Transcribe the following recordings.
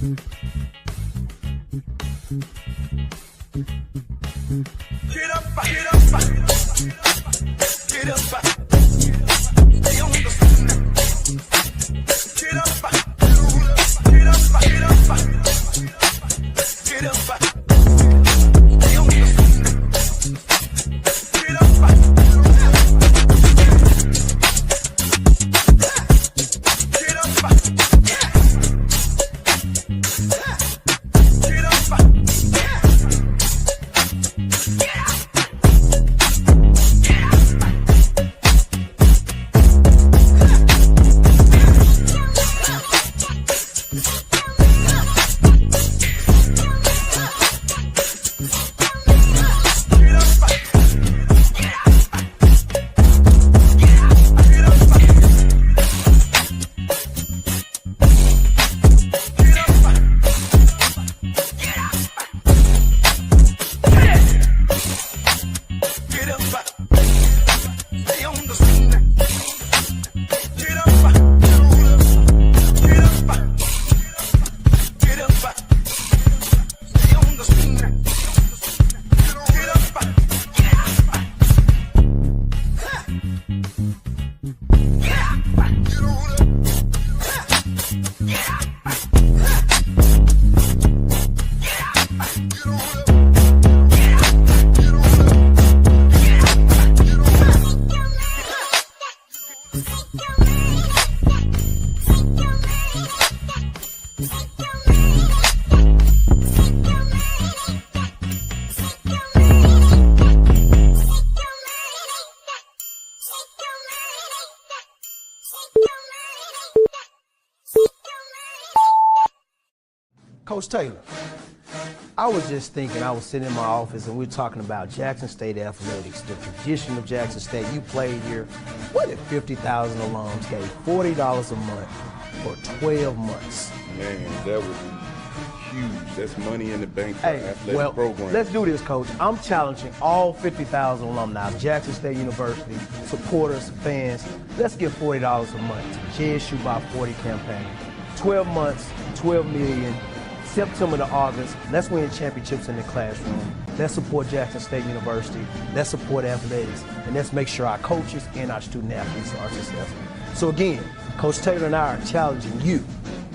Get up, get up, get up, stay on the scene. Get up, get up, get up, get up, stay on the scene. Get up, get up, get up. Coach Taylor, I was just thinking, I was sitting in my office and we were talking about Jackson State athletics, the tradition of Jackson State. You played here. What if 50,000 alums gave $40 a month for 12 months? Man, that would be huge. That's money in the bank for athletic program. Let's do this, Coach. I'm challenging all 50,000 alumni of Jackson State University, supporters, fans. Let's give $40 a month to JSU by 40 campaign. 12 months, 12 million. September to August, let's win championships in the classroom. Let's support Jackson State University. Let's support athletics. And let's make sure our coaches and our student athletes are successful. So again, Coach Taylor and I are challenging you,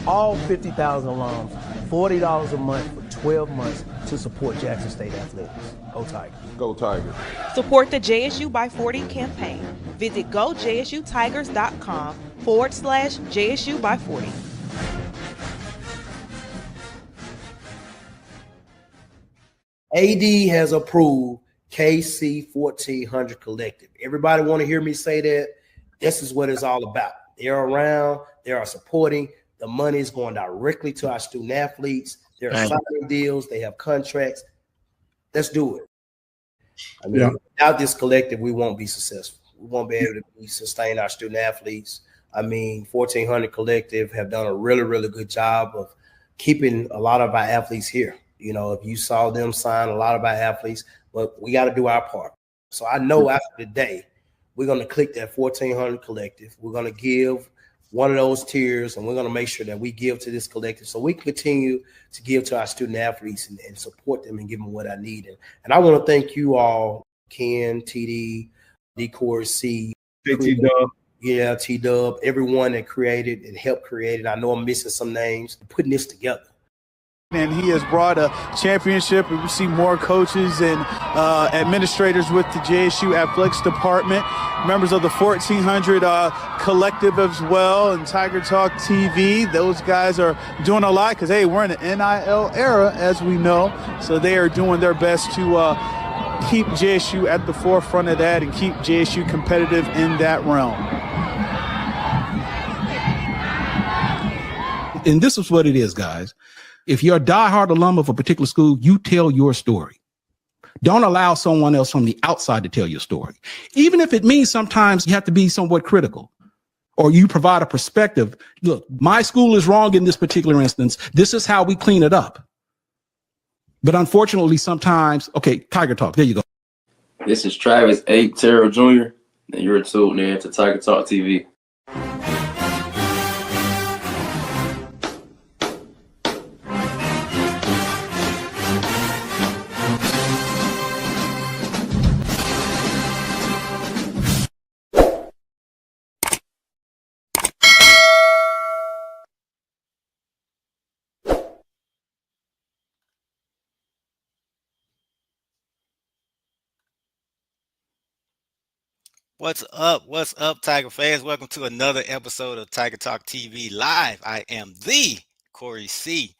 all 50,000 alums, $40 a month for 12 months to support Jackson State athletics. Go Tigers. Go Tigers. Support the JSU by 40 campaign. Visit gojsutigers.com/JSU by 40. AD has approved KC 1400 Collective. Everybody want to hear me say that? This is what it's all about. They're around, they are supporting. The money is going directly to our student athletes. They're signing deals, they have contracts. Let's do it. I mean, without this collective, we won't be successful. We won't be able to sustain our student athletes. I mean, 1400 Collective have done a really, really good job of keeping a lot of our athletes here. You know, if you saw them sign a lot of our athletes, but we got to do our part. So I know after the day, we're going to click that 1400 Collective. We're going to give one of those tiers, and we're going to make sure that we give to this collective so we continue to give to our student athletes and support them and give them what I need. And I want to thank you all, Ken, TD, D-Core C, T-Dub. Yeah, T-Dub, everyone that created and helped create it. I know I'm missing some names, putting this together. And he has brought a championship, and we see more coaches and administrators with the JSU Athletics Department, members of the 1400 Collective as well, and Tiger Talk TV. Those guys are doing a lot because, hey, we're in the NIL era, as we know, so they are doing their best to keep JSU at the forefront of that and keep JSU competitive in that realm. And this is what it is, guys. If you're a diehard alum of a particular school, you tell your story. Don't allow someone else from the outside to tell your story. Even if it means sometimes you have to be somewhat critical or you provide a perspective. Look, my school is wrong in this particular instance. This is how we clean it up. But unfortunately, sometimes, okay, Tiger Talk, there you go. This is Travis A. Terrell Jr., and you're tuned in to Tiger Talk TV. What's up? What's up, Tiger fans? Welcome to another episode of Tiger Talk TV Live. I am the Corey C.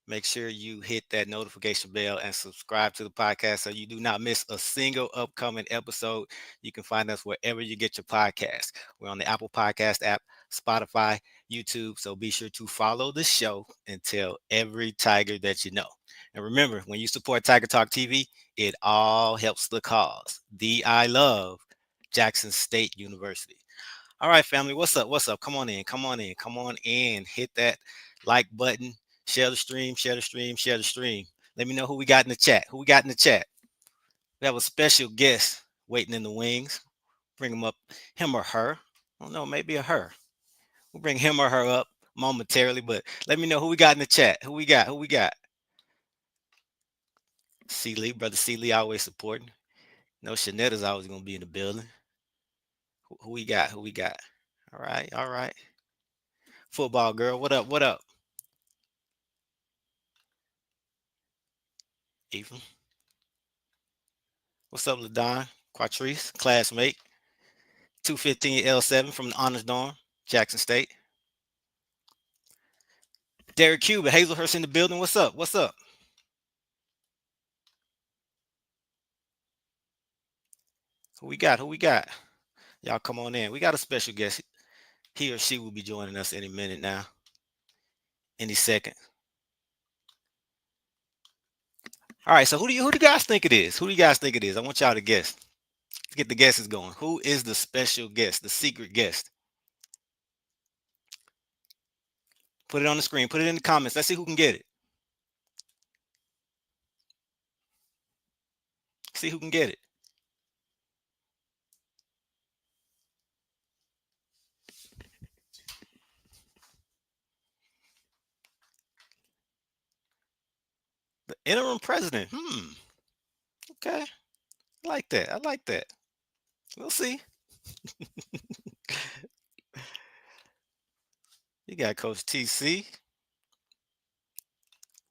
Make sure you hit that notification bell and subscribe to the podcast so you do not miss a single upcoming episode. You can find us wherever you get your podcast. We're on the Apple Podcast app, Spotify, YouTube. So be sure to follow the show and tell every Tiger that you know. And remember, when you support Tiger Talk TV, it all helps the cause. I love Jackson State University. All right, family, what's up? What's up? Come on in, come on in, come on in. Hit that like button, share the stream, share the stream, share the stream. Let me know who we got in the chat. Who we got in the chat? We have a special guest waiting in the wings. Bring him up, him or her. I don't know, maybe a her. We'll bring him or her up momentarily, but let me know who we got in the chat. Who we got? Who we got? C. Lee, brother C. Lee, always supporting. No, Shanetta's always going to be in the building. Who we got? Who we got? All right, all right. Football girl, what up? What up? Ethan. What's up, LaDon? Quatrice, classmate. 215 L7 from the Honors Dorm, Jackson State. Derek Cuban, Hazelhurst in the building. What's up? What's up? Who we got? Who we got? Y'all come on in. We got a special guest. He or she will be joining us any minute now. Any second. All right, so who do you guys think it is? Who do you guys think it is? I want y'all to guess. Let's get the guesses going. Who is the special guest, the secret guest? Put it on the screen. Put it in the comments. Let's see who can get it. See who can get it. The interim president. Okay. I like that. I like that. We'll see. You got Coach TC.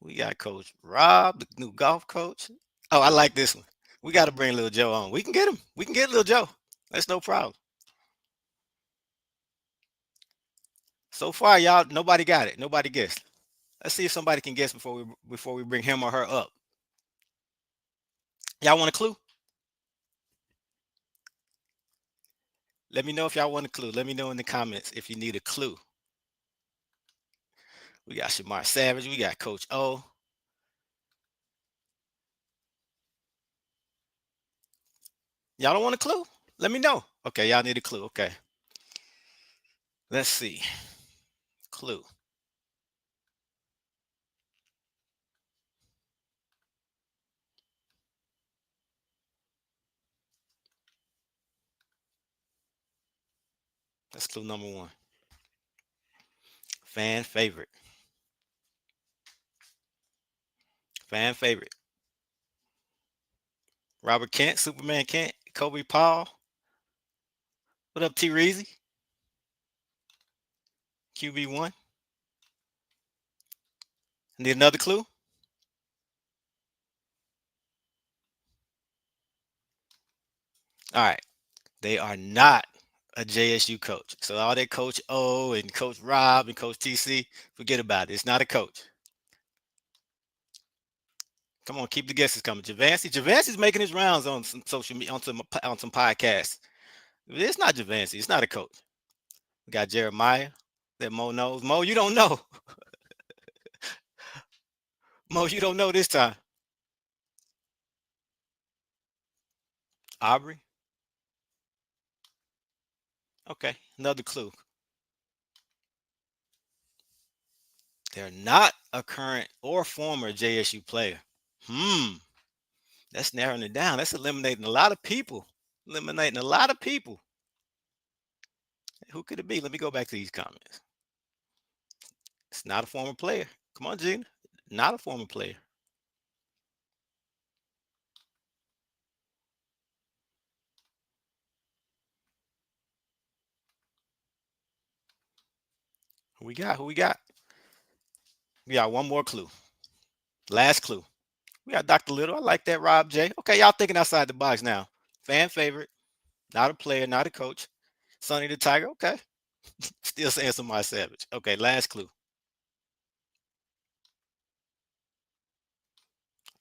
We got Coach Rob, the new golf coach. Oh, I like this one. We got to bring Lil Joe on. We can get him. We can get Lil Joe. That's no problem. So far, y'all, nobody got it. Nobody guessed. Let's see if somebody can guess before we bring him or her up. Y'all want a clue? Let me know if y'all want a clue. Let me know in the comments if you need a clue. We got Shamar Savage. We got Coach O. Y'all don't want a clue? Let me know. Okay, y'all need a clue. Okay. Let's see. Clue. That's clue number one. Fan favorite. Fan favorite. Robert Kent, Superman Kent, Kobe Paul. What up, T. Reezy? QB1. Need another clue? All right. They are not a JSU coach. So all that Coach O and Coach Rob and Coach TC, forget about it. It's not a coach. Come on, keep the guesses coming. Javancy's making his rounds on some social media, on some podcasts. It's not Javancy. It's not a coach. We got Jeremiah that Mo knows. Mo, you don't know. Mo, you don't know this time. Aubrey. Okay, another clue. They're not a current or former JSU player. That's narrowing it down. That's eliminating a lot of people. Eliminating a lot of people. Who could it be? Let me go back to these comments. It's not a former player. Come on, Gina. Not a former player. Who we got? Who we got? We got one more clue. Last clue. We got Dr. Little. I like that, Rob J. Okay, y'all thinking outside the box now. Fan favorite. Not a player, not a coach. Sonny the Tiger. Okay. Still saying somebody savage. Okay, last clue.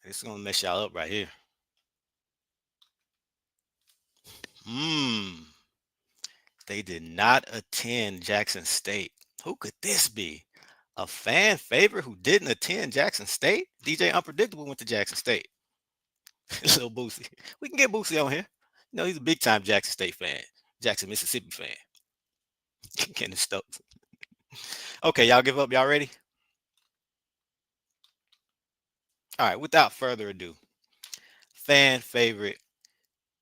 This is gonna mess y'all up right here. They did not attend Jackson State. Who could this be? A fan favorite who didn't attend Jackson State? DJ Unpredictable went to Jackson State. Little Boosie. We can get Boosie on here. You know, he's a big time Jackson State fan. Jackson, Mississippi fan. Kenny Stokes. Okay, y'all give up. Y'all ready? All right, without further ado, fan favorite,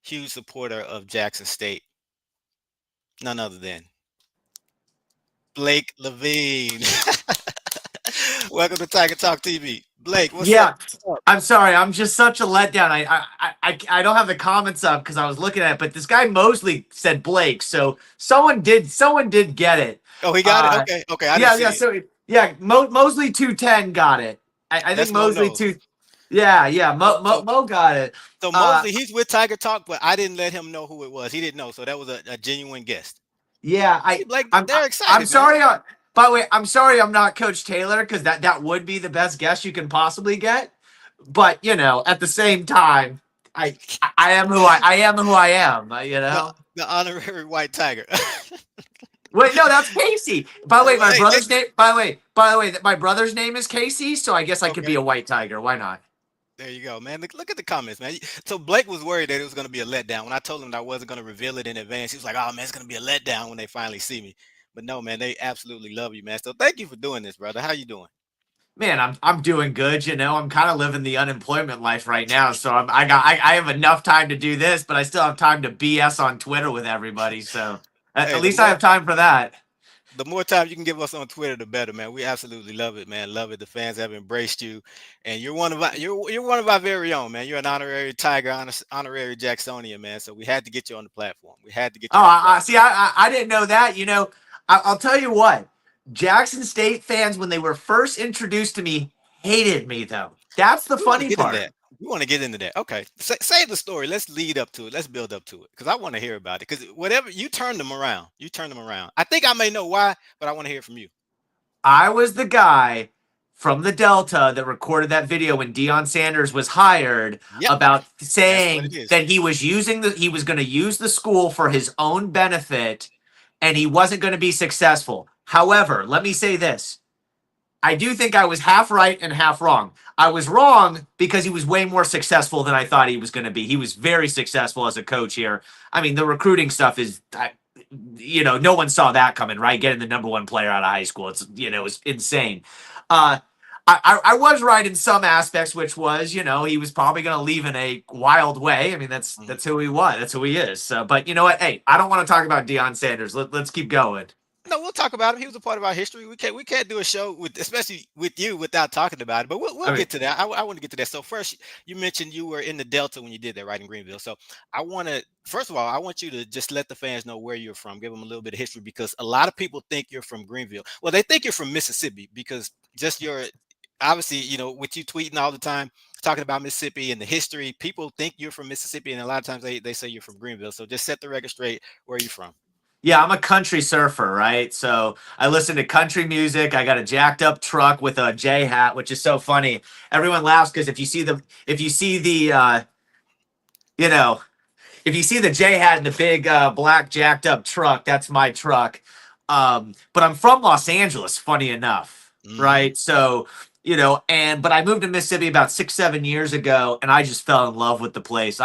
huge supporter of Jackson State, none other than Blake Levine. Welcome to Tiger Talk TV. Blake, what's up? I'm sorry. I'm just such a letdown. I don't have the comments up because I was looking at it, but this guy Mosley said Blake, so someone did get it. Oh, he got it. Okay. Mosley 210 got it. I think Mosley 2. Mo got it. So Mosley, he's with Tiger Talk, but I didn't let him know who it was. He didn't know, so that was a genuine guest. Yeah, they're excited. I'm sorry. By the way, I'm sorry I'm not Coach Taylor because that would be the best guess you can possibly get. But you know, at the same time, I am who I am. You know, the honorary white tiger. Wait, no, that's Casey. By the way, my brother's name. By the way, my brother's name is Casey, so I guess I could be a white tiger. Why not? There you go, man. Look at the comments, man. So Blake was worried that it was going to be a letdown. When I told him that I wasn't going to reveal it in advance, he was like, "Oh man, it's going to be a letdown when they finally see me." But no, man, they absolutely love you, man. So thank you for doing this, brother. How you doing? Man, I'm doing good. You know, I'm kind of living the unemployment life right now, so I have enough time to do this, but I still have time to BS on Twitter with everybody. So at least I have time for that. The more time you can give us on Twitter, the better, man. We absolutely love it, man. Love it. The fans have embraced you, and you're one of our very own, man. You're an honorary Tiger, honorary Jacksonian, man. So we had to get you on the platform. We had to get you. I didn't know that. You know, I'll tell you what. Jackson State fans, when they were first introduced to me, hated me though. That's the funny part. We want to get into that. Okay, save the story. Let's lead up to it. Let's build up to it because I want to hear about it. Because whatever you turned them around, I think I may know why, but I want to hear from you. I was the guy from the Delta that recorded that video when Deion Sanders was hired about saying that he was going to use the school for his own benefit, and he wasn't going to be successful. However, let me say this. I do think I was half right and half wrong. I was wrong because he was way more successful than I thought he was going to be. He was very successful as a coach here. I mean, the recruiting stuff is, no one saw that coming, right? Getting the #1 player out of high school. It was insane. I was right in some aspects, which was, he was probably going to leave in a wild way. I mean, that's who he was. That's who he is. So, but you know what? Hey, I don't want to talk about Deion Sanders. Let's keep going. No, we'll talk about him. He was a part of our history. We can't do a show especially with you without talking about it. But we'll get to that. I want to get to that. So first, you mentioned you were in the Delta when you did that, right, in Greenville. So I want you to just let the fans know where you're from. Give them a little bit of history because a lot of people think you're from Greenville. Well, they think you're from Mississippi because just obviously, with you tweeting all the time, talking about Mississippi and the history, people think you're from Mississippi, and a lot of times they say you're from Greenville. So just set the record straight. Where are you from? Yeah, I'm a country surfer, right? So I listen to country music. I got a jacked up truck with a J hat, which is so funny. Everyone laughs because if you see the J hat and the big black jacked up truck, that's my truck. But I'm from Los Angeles, funny enough, right? So, but I moved to Mississippi about 6-7 years ago, and I just fell in love with the place.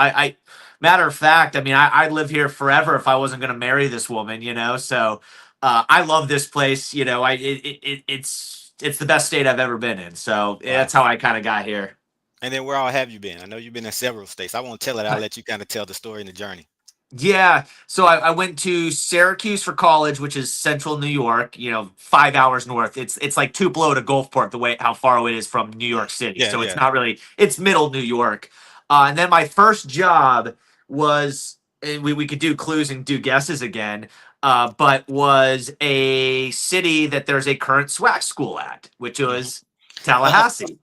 Matter of fact, I mean, I'd live here forever if I wasn't going to marry this woman, So I love this place. It's the best state I've ever been in. So that's how I kind of got here. And then where all have you been? I know you've been in several states. I won't tell it. I'll let you kind of tell the story and the journey. Yeah. So I went to Syracuse for college, which is central New York, 5 hours north. It's like Tupelo to Gulfport, how far it is from New York City. It's not really, it's middle New York. And then my first job was, we could do clues and do guesses again, but was a city that there's a current SWAC school at, which was Tallahassee.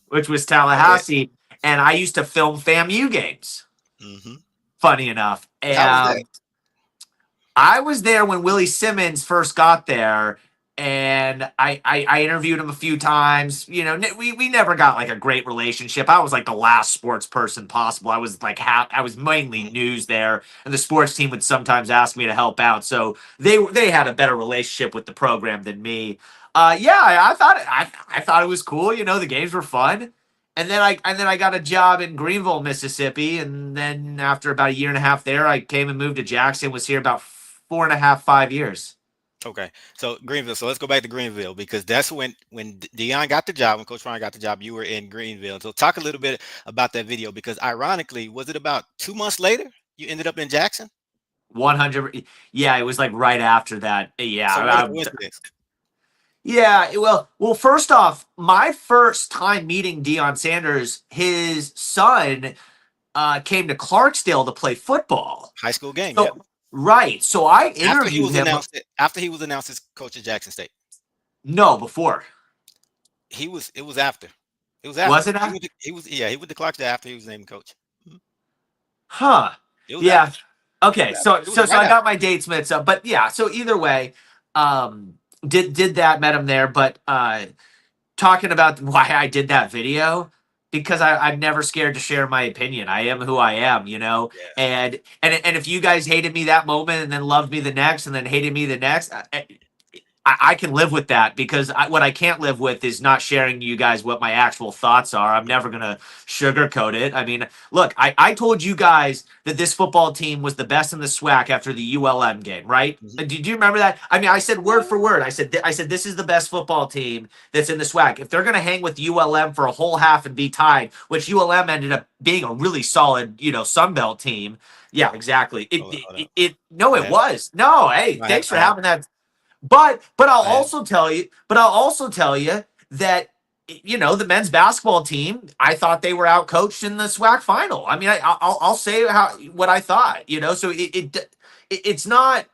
Which was Tallahassee. And I used to film FAMU games. funny enough. How was that? I was there when Willie Simmons first got there, and I interviewed him a few times. You know, we never got like a great relationship. I was like the last sports person possible. I was like I was mainly news there, and the sports team would sometimes ask me to help out. So they had a better relationship with the program than me. Yeah, I thought it was cool. You know, the games were fun. And then I got a job in Greenville, Mississippi, and then after about a year and a half there, I came and moved to Jackson. Was here about 4.5, 5 years. Okay, so Greenville. So let's go back to Greenville because that's when Deion got the job, when Coach Ryan got the job, you were in Greenville. So talk a little bit about that video because ironically, was it about 2 months later you ended up in Jackson? 100. Yeah, it was like right after that. Yeah. So what a coincidence. Yeah, well, first off, my first time meeting Deion Sanders, his son came to Clarksdale to play football. High school game, so, yeah. Right. So I interviewed him after he was announced as coach at Jackson State. No, before. It was after. It was after. Was it after? He went to Clarksdale after he was named coach. Huh. Yeah. After. Okay. So I got my dates mixed up. But yeah, so either way, did that, met him there, but talking about why I did that video, because I'm never scared to share my opinion. I am who I am, you know. Yeah. And if you guys hated me that moment and then loved me the next and then hated me the next, I can live with that because what I can't live with is not sharing you guys what my actual thoughts are. I'm never going to sugarcoat it. I mean, look, I told you guys that this football team was the best in the SWAC after the ULM game, right? Mm-hmm. Did you remember that? I mean, I said word for word. I said this is the best football team that's in the SWAC. If they're going to hang with ULM for a whole half and be tied, which ULM ended up being a really solid, you know, Sun Belt team. Yeah, exactly. It was. No, hey, thanks for having that. But I'll also tell you that, you know, the men's basketball team, I thought they were outcoached in the SWAC final. I mean, I'll say what I thought, you know. So it's not.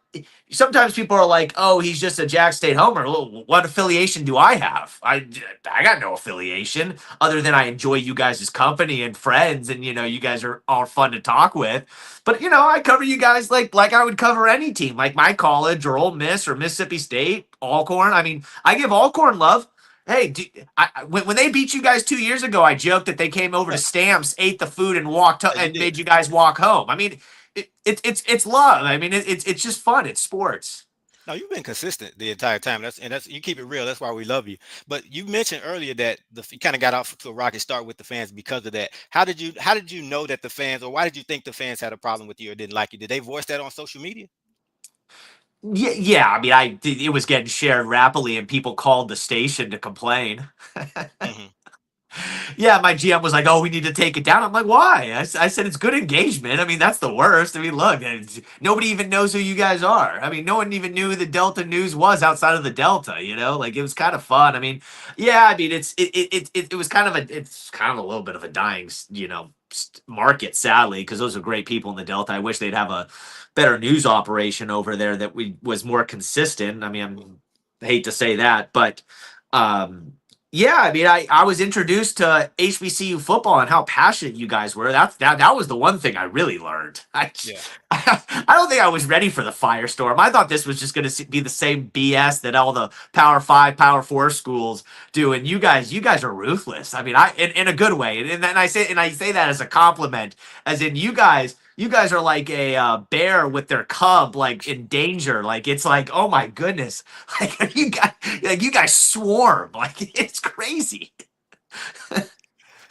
Sometimes people are like, "Oh, he's just a Jack State homer." Well, what affiliation do I have? I got no affiliation other than I enjoy you guys' company and friends, and you know, you guys are all fun to talk with. But you know, I cover you guys like I would cover any team, like my college or Ole Miss or Mississippi State, Alcorn. I mean, I give Alcorn love. Hey, when they beat you guys 2 years ago, I joked that they came over to Stamps, ate the food, and walked and made you guys walk home. I mean, it's love. I mean, it's just fun. It's sports. No, you've been consistent the entire time. That's you keep it real. That's why we love you. But you mentioned earlier that you kind of got off to a rocky start with the fans because of that. How did you know that the fans, or why did you think the fans had a problem with you or didn't like you? Did they voice that on social media? Yeah. I mean, it was getting shared rapidly, and people called the station to complain. Mm-hmm. Yeah, my GM was like, "Oh, we need to take it down." I'm like, "Why?" I said, "It's good engagement. I mean, that's the worst. I mean, look, nobody even knows who you guys are. I mean, no one even knew who the Delta News was outside of the Delta. You know, like it was kind of fun. I mean, yeah, I mean, it was kind of a little bit of a dying, you know, market, sadly, because those are great people in the Delta. I wish they'd have a better news operation over there that was more consistent. I mean, I hate to say that, but yeah, I mean, I was introduced to HBCU football and how passionate you guys were. That was the one thing I really learned. I don't think I was ready for the firestorm. I thought this was just going to be the same BS that all the Power 5, Power 4 schools do. And you guys are ruthless. I mean, in a good way. And I say that as a compliment, as in you guys are like a bear with their cub, like in danger. Like it's like, oh my goodness, like you guys swarm. Like it's crazy.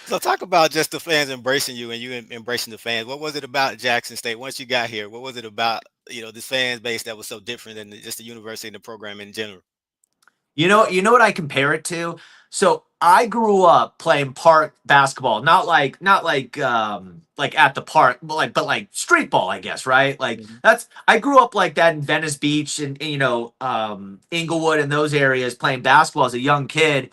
So talk about just the fans embracing you and you embracing the fans. What was it about Jackson State once you got here? What was it about, you know, this fan base that was so different than just the university and the program in general? You know what I compare it to? So I grew up playing park basketball, not like at the park, but like street ball, I guess, right? Like I grew up like that in Venice Beach and you know, Inglewood and those areas playing basketball as a young kid.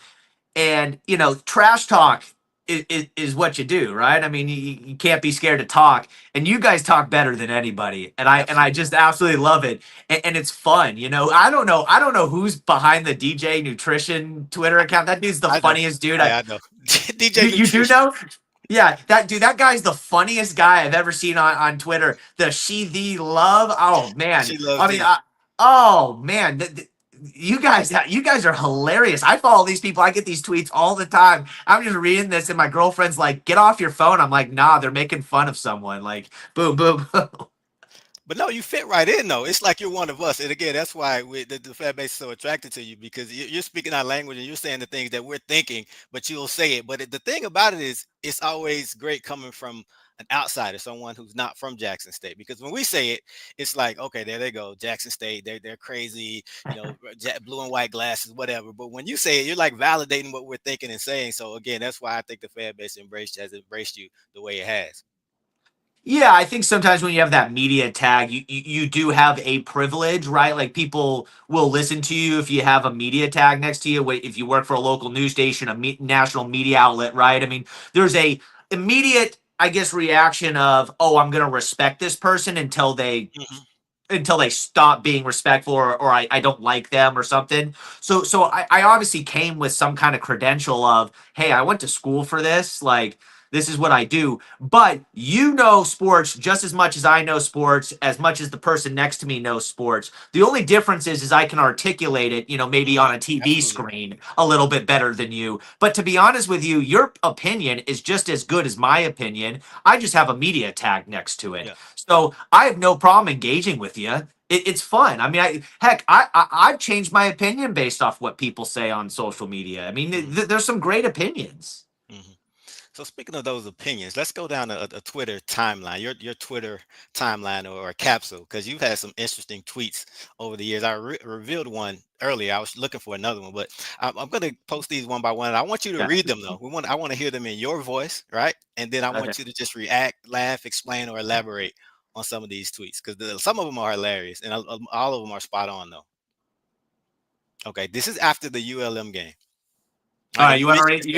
And you know, trash talk is what you do, right? I mean, you can't be scared to talk, and you guys talk better than anybody, and I just absolutely love it, and it's fun, you know. I don't know who's behind the DJ Nutrition Twitter account. That dude's the funniest dude. I know. DJ, you do know? Yeah, that guy's the funniest guy I've ever seen on Twitter. The she the love. Oh man. She loves I mean, thee. oh man. You guys are hilarious. I follow these people. I get these tweets all the time. I'm just reading this, and my girlfriend's like, "Get off your phone." I'm like, "Nah, they're making fun of someone." Like, boom, boom, boom. But no, you fit right in though. It's like you're one of us, and again, that's why the fan base is so attracted to you, because you're speaking our language and you're saying the things that we're thinking, but you'll say it. But the thing about it is, it's always great coming from an outsider, someone who's not from Jackson State, because when we say it, it's like, okay, there they go, Jackson State, they're crazy, blue and white glasses, whatever. But when you say it, you're like validating what we're thinking and saying. So again, that's why I think the fan base has embraced you the way it has. Yeah, I think sometimes when you have that media tag, you do have a privilege, right? Like people will listen to you if you have a media tag next to you. If you work for a local news station, a national media outlet, right? I mean, there's a immediate, I guess, reaction of, oh, I'm going to respect this person until they stop being respectful, or I don't like them or something. So I obviously came with some kind of credential of, hey, I went to school for this. Like, this is what I do. But you know sports just as much as I know sports, as much as the person next to me knows sports. The only difference is I can articulate it, maybe on a TV screen a little bit better than you. But to be honest with you, your opinion is just as good as my opinion. I just have a media tag next to it. Yeah. So I have no problem engaging with you. It's fun. I mean, I've changed my opinion based off what people say on social media. I mean, there's some great opinions. Mm-hmm. So speaking of those opinions, let's go down a Twitter timeline, your Twitter timeline or a capsule, because you've had some interesting tweets over the years. I revealed one earlier. I was looking for another one, but I'm going to post these one by one. And I want you to read them though. I want to hear them in your voice, right? And then I want you to just react, laugh, explain, or elaborate on some of these tweets, because some of them are hilarious and all of them are spot on though. Okay, this is after the ULM game. All right, you want me to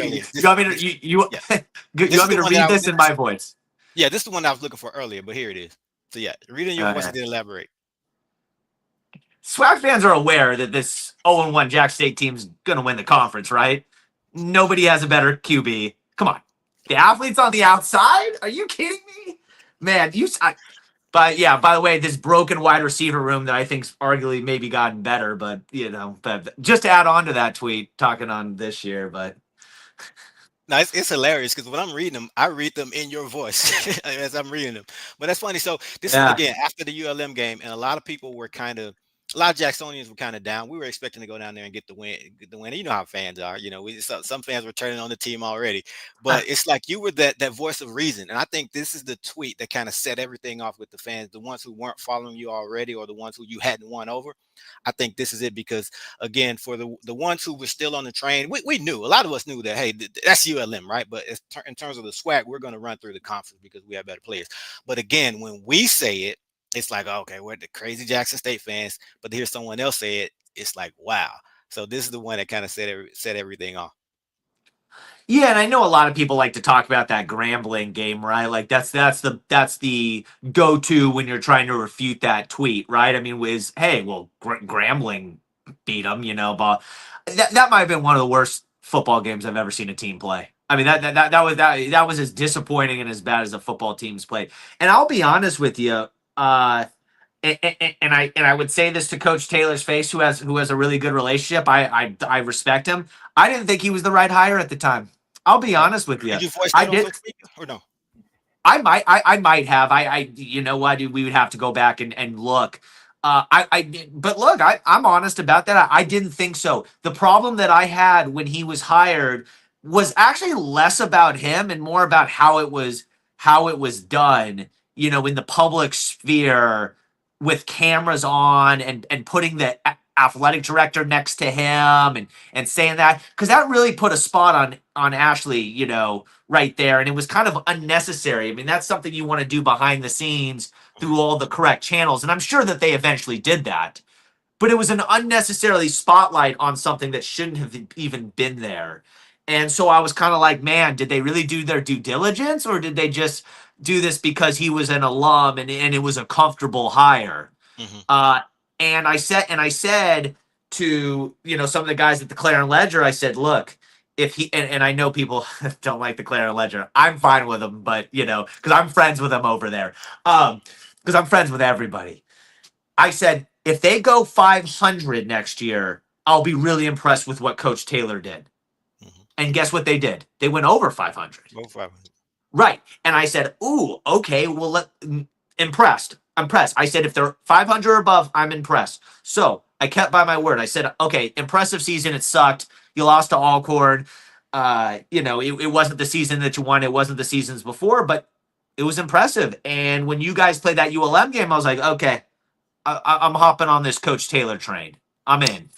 read this in my voice? Yeah, this is the one I was looking for earlier, but here it is. So yeah, read in your voice and then elaborate. SWAC fans are aware that this 0-1 Jack State team's going to win the conference, right? Nobody has a better QB. Come on. The athletes on the outside? Are you kidding me? Man, but yeah, by the way, this broken wide receiver room that I think's arguably maybe gotten better, but but just to add on to that tweet, talking on this year, but no, it's hilarious because when I'm reading them, I read them in your voice as I'm reading them. But that's funny. So this is again after the ULM game, and a lot of people were a lot of Jacksonians were kind of down. We were expecting to go down there and get the win. And you know how fans are. Some fans were turning on the team already. But it's like you were that voice of reason. And I think this is the tweet that kind of set everything off with the fans, the ones who weren't following you already or the ones who you hadn't won over. I think this is it because, again, for the ones who were still on the train, we knew. A lot of us knew that, hey, that's ULM, right? But in terms of the SWAC, we're going to run through the conference because we have better players. But, again, when we say it, it's like, okay, we're the crazy Jackson State fans, but to hear someone else say it, it's like, wow. So this is the one that kind of set everything off. Yeah, and I know a lot of people like to talk about that Grambling game, right? Like that's the go-to when you're trying to refute that tweet, right? I mean, Grambling beat them, but that might have been one of the worst football games I've ever seen a team play. I mean, that was as disappointing and as bad as a football team's played. And I'll be honest with you. And I would say this to Coach Taylor's face, who has a really good relationship. I respect him. I didn't think he was the right hire at the time. I'll be honest with you. Did you voice that on social media or no? I might have. You know what? We would have to go back and look. But look, I'm honest about that. I didn't think so. The problem that I had when he was hired was actually less about him and more about how it was done. In the public sphere with cameras on and putting the athletic director next to him and saying that, because that really put a spot on Ashley, right there. And it was kind of unnecessary. I mean, that's something you want to do behind the scenes through all the correct channels. And I'm sure that they eventually did that, but it was an unnecessarily spotlight on something that shouldn't have even been there. And so I was kind of like, man, did they really do their due diligence, or did they just do this because he was an alum and it was a comfortable hire? Mm-hmm. And I said to, some of the guys at the Clarion Ledger, I said, look, if he and I know people don't like the Claire Ledger. I'm fine with him, but because I'm friends with him over there. Because I'm friends with everybody. I said if they go 500 next year, I'll be really impressed with what Coach Taylor did. And guess what they did? They went over 500. Over 500. Right. And I said, ooh, okay, well, impressed. I said, if they're 500 or above, I'm impressed. So I kept by my word. I said, okay, impressive season. It sucked. You lost to Alcorn. It wasn't the season that you won. It wasn't the seasons before, but it was impressive. And when you guys played that ULM game, I was like, okay, I'm hopping on this Coach Taylor train. I'm in.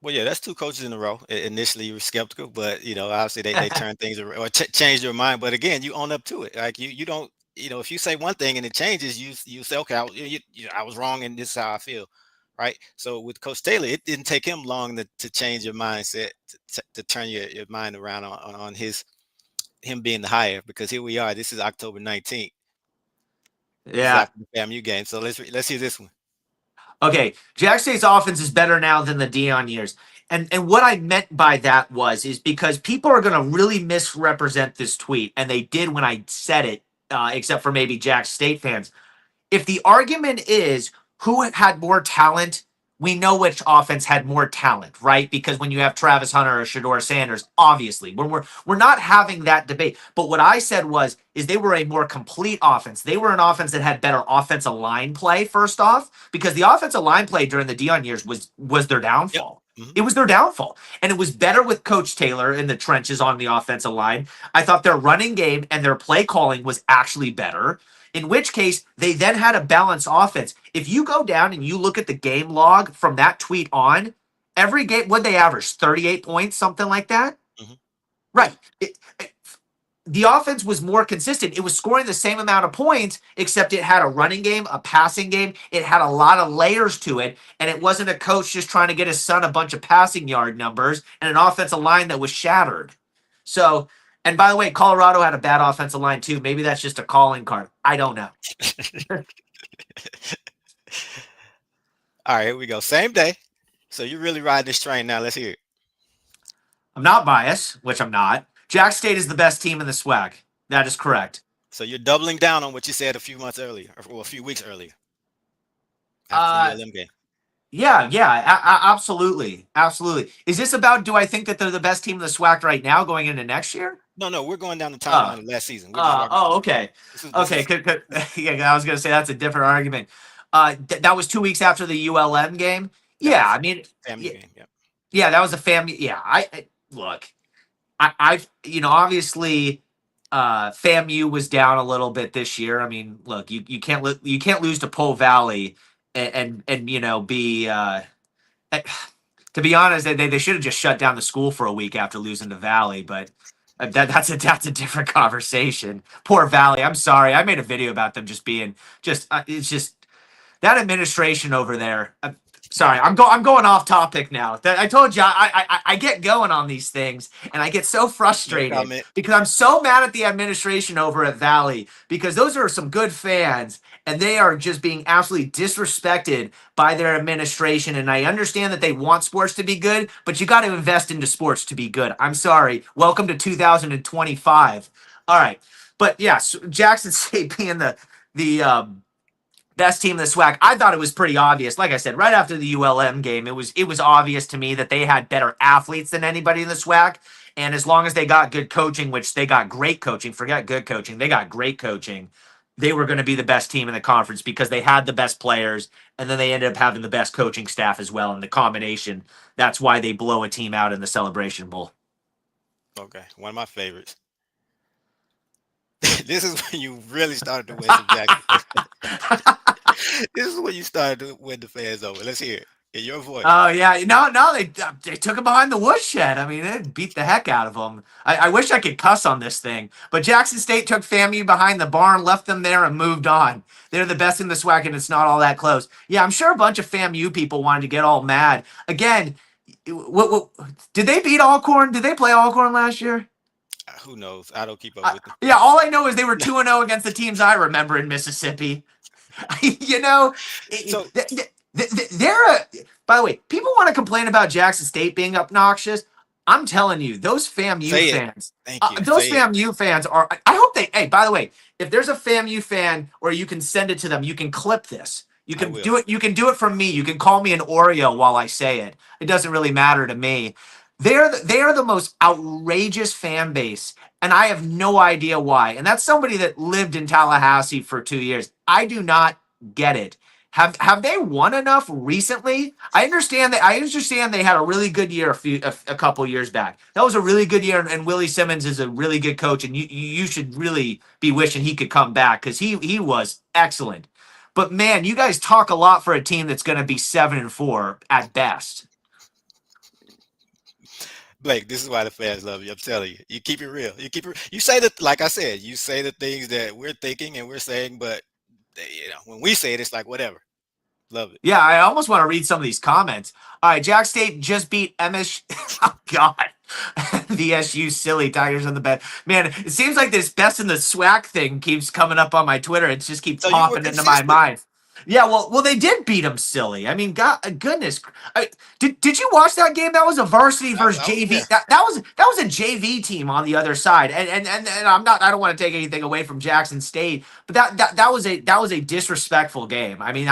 Well, yeah, that's 2 coaches in a row. Initially, you were skeptical, but obviously they turned things around or changed your mind. But again, you own up to it. Like you don't, if you say one thing and it changes, you say, okay, I was wrong, and this is how I feel, right? So with Coach Taylor, it didn't take him long to change your mindset, to turn your mind around on him being the hire. Because here we are. This is October 19th. Yeah, after the FAMU game. So let's hear this one. Okay, Jackson State's offense is better now than the Deion years. And what I meant by that is because people are going to really misrepresent this tweet, and they did when I said it, except for maybe Jackson State fans. If the argument is who had more talent, we know which offense had more talent, right? Because when you have Travis Hunter or Shedeur Sanders, obviously, we're not having that debate. But what I said is they were a more complete offense. They were an offense that had better offensive line play, first off, because the offensive line play during the Deion years was their downfall. Yep. Mm-hmm. It was their downfall. And it was better with Coach Taylor in the trenches on the offensive line. I thought their running game and their play calling was actually better. In which case, they then had a balanced offense. If you go down and you look at the game log from that tweet on, every game, what'd they average? 38 points, something like that? Mm-hmm. Right. The offense was more consistent. It was scoring the same amount of points, except it had a running game, a passing game. It had a lot of layers to it, and it wasn't a coach just trying to get his son a bunch of passing yard numbers and an offensive line that was shattered. So... And by the way, Colorado had a bad offensive line too. Maybe that's just a calling card. I don't know. All right, here we go. Same day. So you're really riding this train now. Let's hear it. I'm not biased, which I'm not. Jack State is the best team in the SWAC. That is correct. So you're doubling down on what you said a few months earlier, or a few weeks earlier. After the ULM game. Yeah, absolutely. Absolutely. Is this about, do I think that they're the best team in the SWAC right now going into next year? No, we're going down the timeline of last season. Okay. Yeah, I was going to say that's a different argument. That was 2 weeks after the ULM game. Yeah, I mean, family game. Yeah, that was a family. Yeah, obviously, FAMU was down a little bit this year. I mean, look, you can't lose to Pole Valley and be. To be honest, they should have just shut down the school for a week after losing to Valley, but that's a different conversation. Poor Valley. I'm sorry. I made a video about them just being it's just that administration over there. Sorry, I'm going off topic now. I told you I get going on these things and I get so frustrated because I'm so mad at the administration over at Valley because those are some good fans and they are just being absolutely disrespected by their administration. And I understand that they want sports to be good, but you got to invest into sports to be good. I'm sorry. Welcome to 2025. All right, but yes, Jackson State being the best team in the SWAC. I thought it was pretty obvious. Like I said, right after the ULM game, it was obvious to me that they had better athletes than anybody in the SWAC. And as long as they got good coaching, which they got great coaching, forget good coaching, they got great coaching, they were going to be the best team in the conference because they had the best players and then they ended up having the best coaching staff as well in the combination. That's why they blow a team out in the Celebration Bowl. Okay, one of my favorites. This is when you really started to win some Jackson. This is when you started to win the fans over. Let's hear it in your voice. Oh yeah, no, they took him behind the woodshed. I mean, they beat the heck out of them. I wish I could cuss on this thing, but Jackson State took FAMU behind the barn, left them there, and moved on. They're the best in the SWAC, and it's not all that close. Yeah, I'm sure a bunch of FAMU people wanted to get all mad again. What did they beat Alcorn? Did they play Alcorn last year? Who knows? I don't keep up with them. Yeah, all I know is they were 2-0 against the teams I remember in Mississippi. So they're by the way, people want to complain about Jackson State being obnoxious. I'm telling you, those FAMU fans, Thank you. those FAMU fans are. I hope they. Hey, by the way, if there's a FAMU fan, or you can send it to them, you can clip this. You can do it. You can do it from me. You can call me an Oreo while I say it. It doesn't really matter to me. They are the most outrageous fan base, and I have no idea why. And that's somebody that lived in Tallahassee for 2 years. I do not get it. Have they won enough recently? I understand they had a really good year a couple years back. That was a really good year, and Willie Simmons is a really good coach, and you should really be wishing he could come back because he was excellent. But man, you guys talk a lot for a team that's going to be 7-4 at best. Blake, this is why the fans love you. I'm telling you. You keep it real. You say that, like I said, you say the things that we're thinking and we're saying, but when we say it, it's like whatever. Love it. Yeah, I almost want to read some of these comments. All right, Jack State just beat MS. Oh God, the SU silly Tigers on the bed. Man, it seems like this best in the SWAC thing keeps coming up on my Twitter. It just keeps popping into my mind. Yeah, well, they did beat them silly. I mean, goodness. Did you watch that game? That was a varsity versus JV. That was a JV team on the other side. And I don't want to take anything away from Jackson State, but that was a disrespectful game. I mean,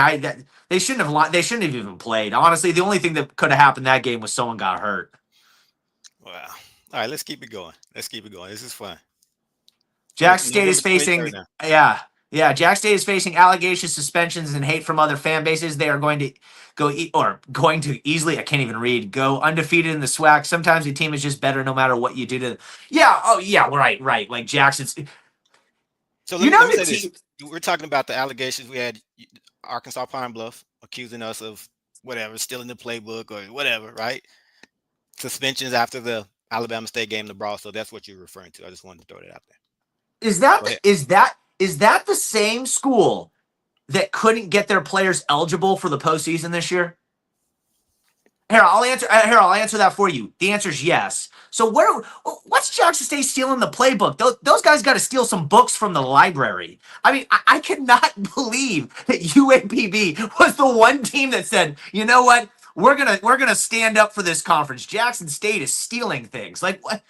they shouldn't have even played. Honestly, the only thing that could have happened that game was someone got hurt. Wow. All right, let's keep it going. This is fun. Jack State is facing Jack State is facing allegations, suspensions, and hate from other fan bases. They are going to going to easily, I can't even read, go undefeated in the SWAC. Sometimes the team is just better no matter what you do to them. Yeah, oh yeah, right. Like Jackson's. So let me say this. We're talking about the allegations. We had Arkansas Pine Bluff accusing us of whatever, stealing the playbook or whatever, right? Suspensions after the Alabama State game, the brawl. So that's what you're referring to. I just wanted to throw that out there. Is that the same school that couldn't get their players eligible for the postseason this year? Here, I'll answer that for you. The answer is yes. So what's Jackson State stealing the playbook? Those guys got to steal some books from the library. I mean, I cannot believe that UAPB was the one team that said, you know what, we're gonna stand up for this conference. Jackson State is stealing things. Like, what?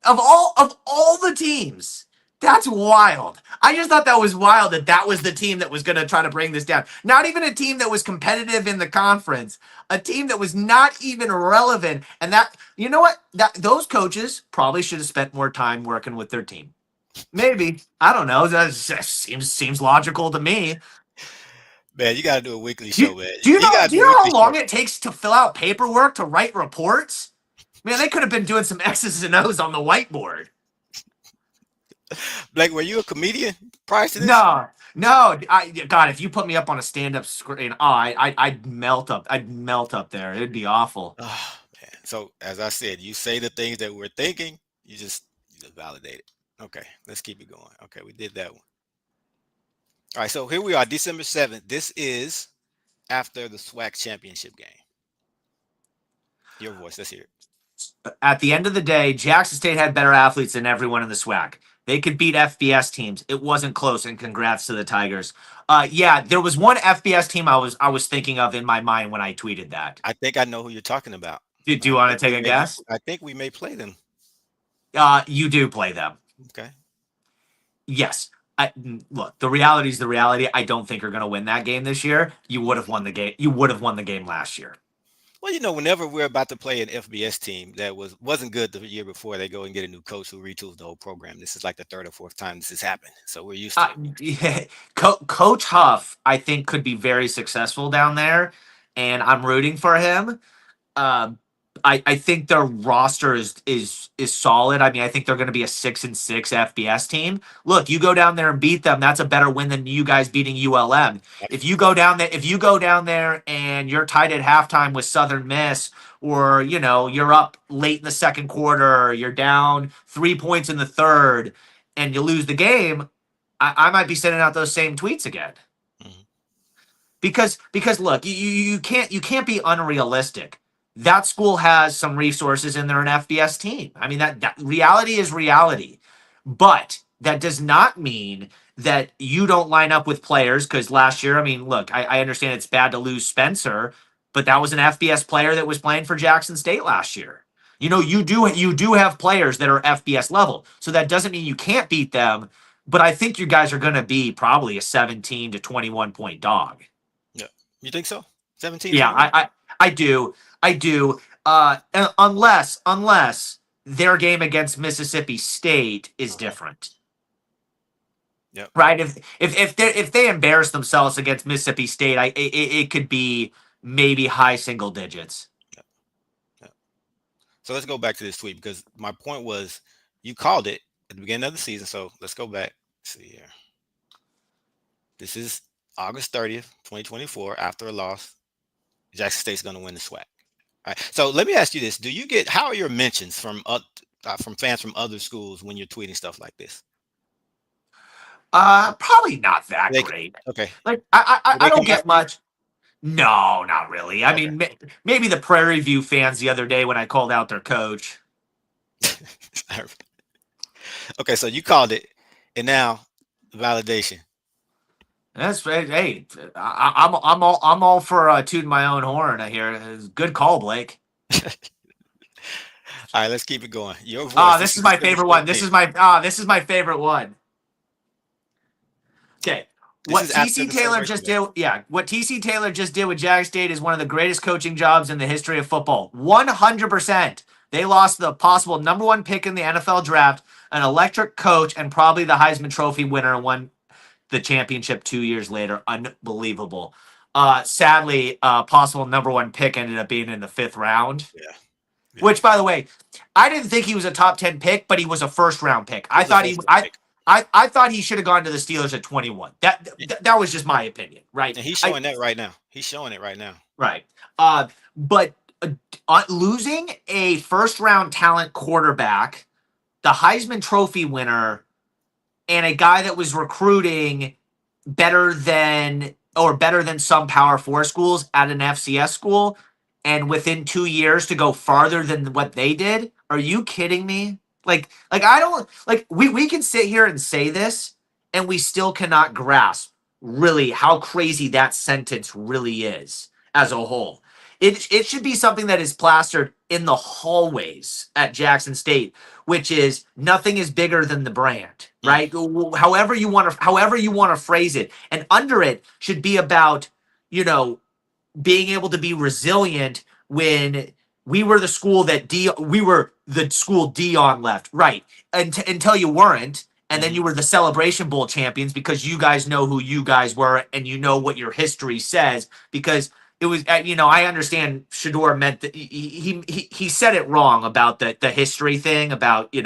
Of all the teams. That's wild. I just thought that was wild that was the team that was going to try to bring this down. Not even a team that was competitive in the conference. A team that was not even relevant. And that, you know what? Those coaches probably should have spent more time working with their team. Maybe. I don't know. That seems logical to me. Man, you got to do a weekly show, man. Do you know how long it takes to fill out paperwork, to write reports? Man, they could have been doing some X's and O's on the whiteboard. Blake, were you a comedian prior to this? No. God, if you put me up on a stand-up screen, I'd melt up. I'd melt up there. It'd be awful. Oh, man. So, as I said, you say the things that we're thinking. You just validate it. Okay, let's keep it going. Okay, we did that one. All right, so here we are, December 7th. This is after the SWAC championship game. Your voice, let's hear it. At the end of the day, Jackson State had better athletes than everyone in the SWAC. They could beat FBS teams. It wasn't close, and congrats to the Tigers. Yeah, there was one FBS team I was thinking of in my mind when I tweeted that. I think I know who you're talking about. Do you want to take a guess? I think we may play them. You do play them. Okay. Yes. Look, the reality is the reality. I don't think you're going to win that game this year. You would have won the game. You would have won the game last year. Well, whenever we're about to play an FBS team that wasn't good the year before, they go and get a new coach who retools the whole program. This is like the third or fourth time this has happened, so we're used to it. Yeah. Coach Huff, I think, could be very successful down there, and I'm rooting for him. I think their roster is solid. I mean, I think they're going to be a 6-6 FBS team. Look, you go down there and beat them. That's a better win than you guys beating ULM. If you go down there and you're tied at halftime with Southern Miss, or you're up late in the second quarter, or you're down 3 points in the third, and you lose the game, I might be sending out those same tweets again. Mm-hmm. Because look, you can't be unrealistic. That school has some resources and they're an FBS team. I mean, that reality is reality. But that does not mean that you don't line up with players, because last year, I mean, look, I understand it's bad to lose Spencer, but that was an FBS player that was playing for Jackson State last year. You do have players that are FBS level, so that doesn't mean you can't beat them. But I think you guys are going to be probably a 17 to 21 point dog. Yeah, you think so? 17. Yeah, 21? I do. I do. Unless their game against Mississippi State is different. Yep. Right. If they embarrass themselves against Mississippi State, it could be maybe high single digits. Yep. So let's go back to this tweet, because my point was you called it at the beginning of the season. So let's go back. Let's see here. This is August 30th, 2024. After a loss, Jackson State's going to win the SWAC. All right. So let me ask you this: how are your mentions from fans from other schools when you're tweeting stuff like this? Probably not that great. Okay. Like I don't get much. No, not really. I mean, maybe the Prairie View fans the other day when I called out their coach. Okay, so you called it, and now validation. That's hey, I'm all for tooting my own horn. I hear good call, Blake. All right, let's keep it going. Your voice. This is my favorite one. This is my favorite one. Okay. What TC Taylor just did, what TC Taylor just did with Jackson State is one of the greatest coaching jobs in the history of football. 100%. They lost the possible #1 pick in the NFL draft, an electric coach, and probably the Heisman Trophy winner, and won the championship 2 years later. Unbelievable. Sadly, possible #1 pick ended up being in the 5th round. Yeah. Which, by the way, I didn't think he was a top 10 pick, but he was a 1st round pick. I thought he should have gone to the Steelers at 21. That was just my opinion, right? And he's showing that right now. He's showing it right now. Right. But losing a 1st round talent quarterback, the Heisman Trophy winner, and a guy that was recruiting better than some Power 4 schools at an FCS school, and within 2 years to go farther than what they did. Are you kidding me? Like I don't like we can sit here and say this and we still cannot grasp really how crazy that sentence really is as a whole. It should be something that is plastered in the hallways at Jackson State, which is nothing is bigger than the brand, right? However you want to phrase it. And under it should be about, being able to be resilient when we were the school that Deion left, right? Until you weren't, and then you were the Celebration Bowl champions because you guys know who you guys were and you know what your history says. Because it was, I understand Shador meant that he said it wrong about the history thing about he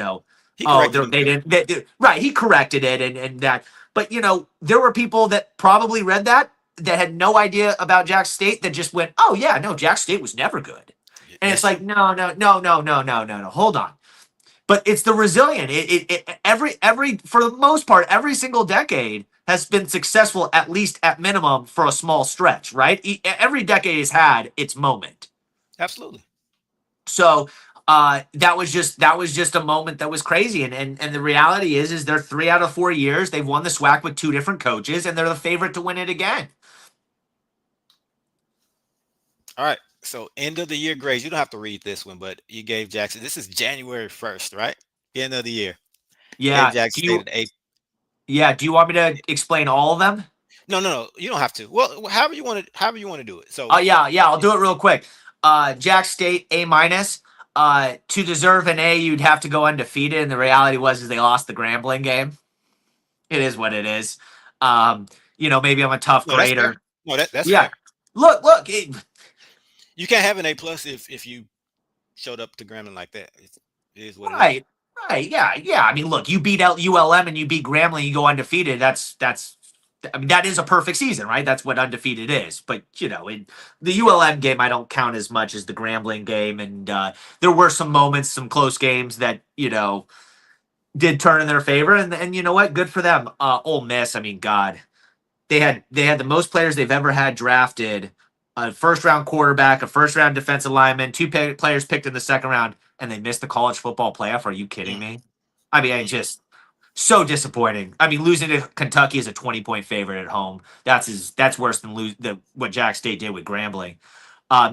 corrected it and that. But there were people that probably read that had no idea about Jackson State that just went, oh yeah, no, Jackson State was never good. And it's like, no, hold on. But it's the resilient. Every for the most part, every single decade has been successful, at least at minimum, for a small stretch, right? Every decade has had its moment. Absolutely. So that was just a moment that was crazy. And the reality is they're 3 out of 4 years. They've won the SWAC with 2 different coaches, and they're the favorite to win it again. All right. So end of the year grades. You don't have to read this one, but you gave Jackson. This is January 1st, right? End of the year. Yeah. Jackson State an 8. Yeah. Do you want me to explain all of them? No. You don't have to. Well, however you want to do it. So yeah. I'll do it real quick. Jack State A-. To deserve an A, you'd have to go undefeated. And the reality was they lost the Grambling game. It is what it is. Maybe I'm a tough grader. That's yeah. Fair. Look. You can't have an A+ if you showed up to Grambling like that. It is what it is. Right. Yeah. I mean, look, you beat ULM and you beat Grambling, you go undefeated. That is a perfect season, right? That's what undefeated is. But in the ULM game, I don't count as much as the Grambling game. And there were some moments, some close games that did turn in their favor. And you know what? Good for them. Ole Miss. I mean, God, they had the most players they've ever had drafted. A 1st round quarterback, a 1st round defensive lineman, 2 players picked in the 2nd round, and they missed the college football playoff. Are you kidding me? I mean, just so disappointing. I mean, losing to Kentucky as a 20-point favorite at home. That's worse than what Jack State did with Grambling.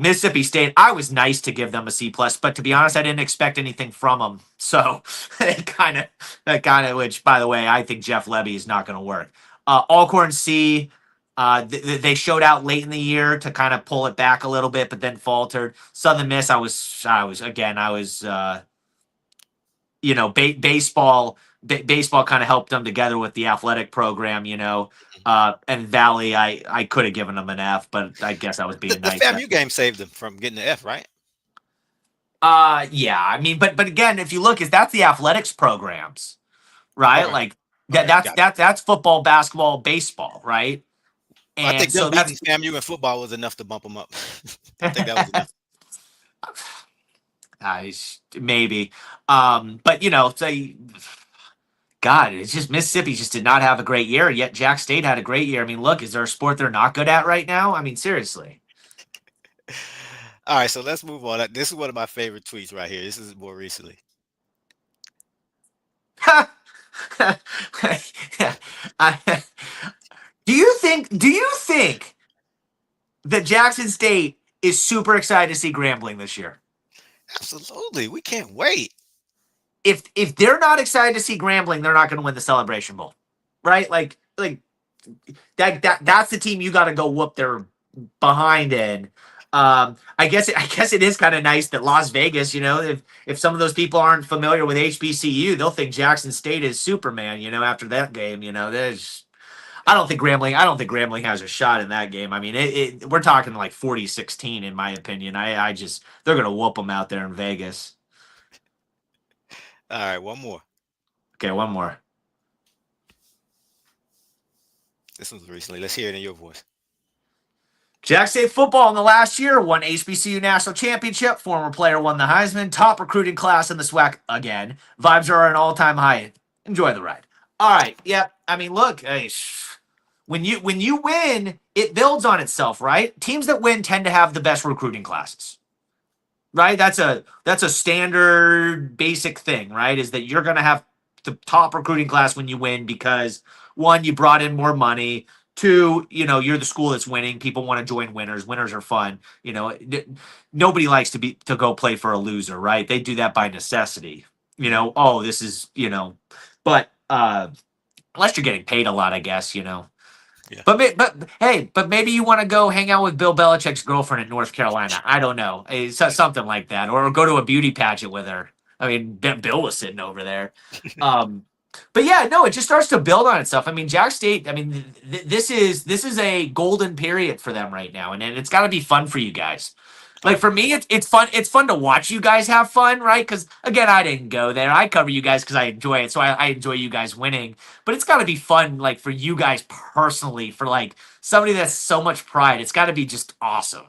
Mississippi State, I was nice to give them a C+, but to be honest, I didn't expect anything from them. So that kind of, which by the way, I think Jeff Lebby is not going to work. Alcorn C, they showed out late in the year to kind of pull it back a little bit, but then faltered. Southern Miss, baseball kind of helped them together with the athletic program, and Valley, I could have given them an F, but I guess I was being nice. The FAMU game saved them from getting the F, right? Yeah. I mean, but again, if you look, that's the athletics programs, right? Okay. Like that's football, basketball, baseball, right? And I think so beating FAMU in football was enough to bump them up. I think that was enough. Maybe, but say. God, it's just Mississippi just did not have a great year, yet Jack State had a great year. I mean, look, is there a sport they're not good at right now? I mean, seriously. All right, so let's move on. This is one of my favorite tweets right here. This is more recently. Do you think that Jackson State is super excited to see Grambling this year? Absolutely. We can't wait. If they're not excited to see Grambling, they're not going to win the Celebration Bowl, right? Like that's the team you got to go whoop their behind in. I guess it is kind of nice that Las Vegas, if some of those people aren't familiar with HBCU, they'll think Jackson State is Superman, after that game. I don't think Grambling has a shot in that game. I mean, we're talking like 40-16 in my opinion. They're going to whoop them out there in Vegas. All right, one more. Okay, one more. This one's recently. Let's hear it in your voice. Jack State football in the last year won HBCU national championship. Former player won the Heisman. Top recruiting class in the SWAC again. Vibes are at an all-time high. Enjoy the ride. All right. Yep. I mean, look, when you win, it builds on itself, right? Teams that win tend to have the best recruiting classes. Right? That's a standard basic thing, right? Is that you're going to have the top recruiting class when you win because one, you brought in more money. Two, you're the school that's winning. People want to join winners. Winners are fun. Nobody likes to go play for a loser, right? They do that by necessity. This is, but unless you're getting paid a lot, I guess, Yeah. But maybe you want to go hang out with Bill Belichick's girlfriend in North Carolina. I don't know. It's something like that. Or go to a beauty pageant with her. I mean, Bill was sitting over there. But yeah, no, it just starts to build on itself. I mean, Jack State, I mean, this is a golden period for them right now. And it's got to be fun for you guys. Like for me, it's fun. It's fun to watch you guys have fun, right? Because again, I didn't go there. I cover you guys because I enjoy it, so I enjoy you guys winning. But it's got to be fun, like for you guys personally, for like somebody that's so much pride. It's got to be just awesome.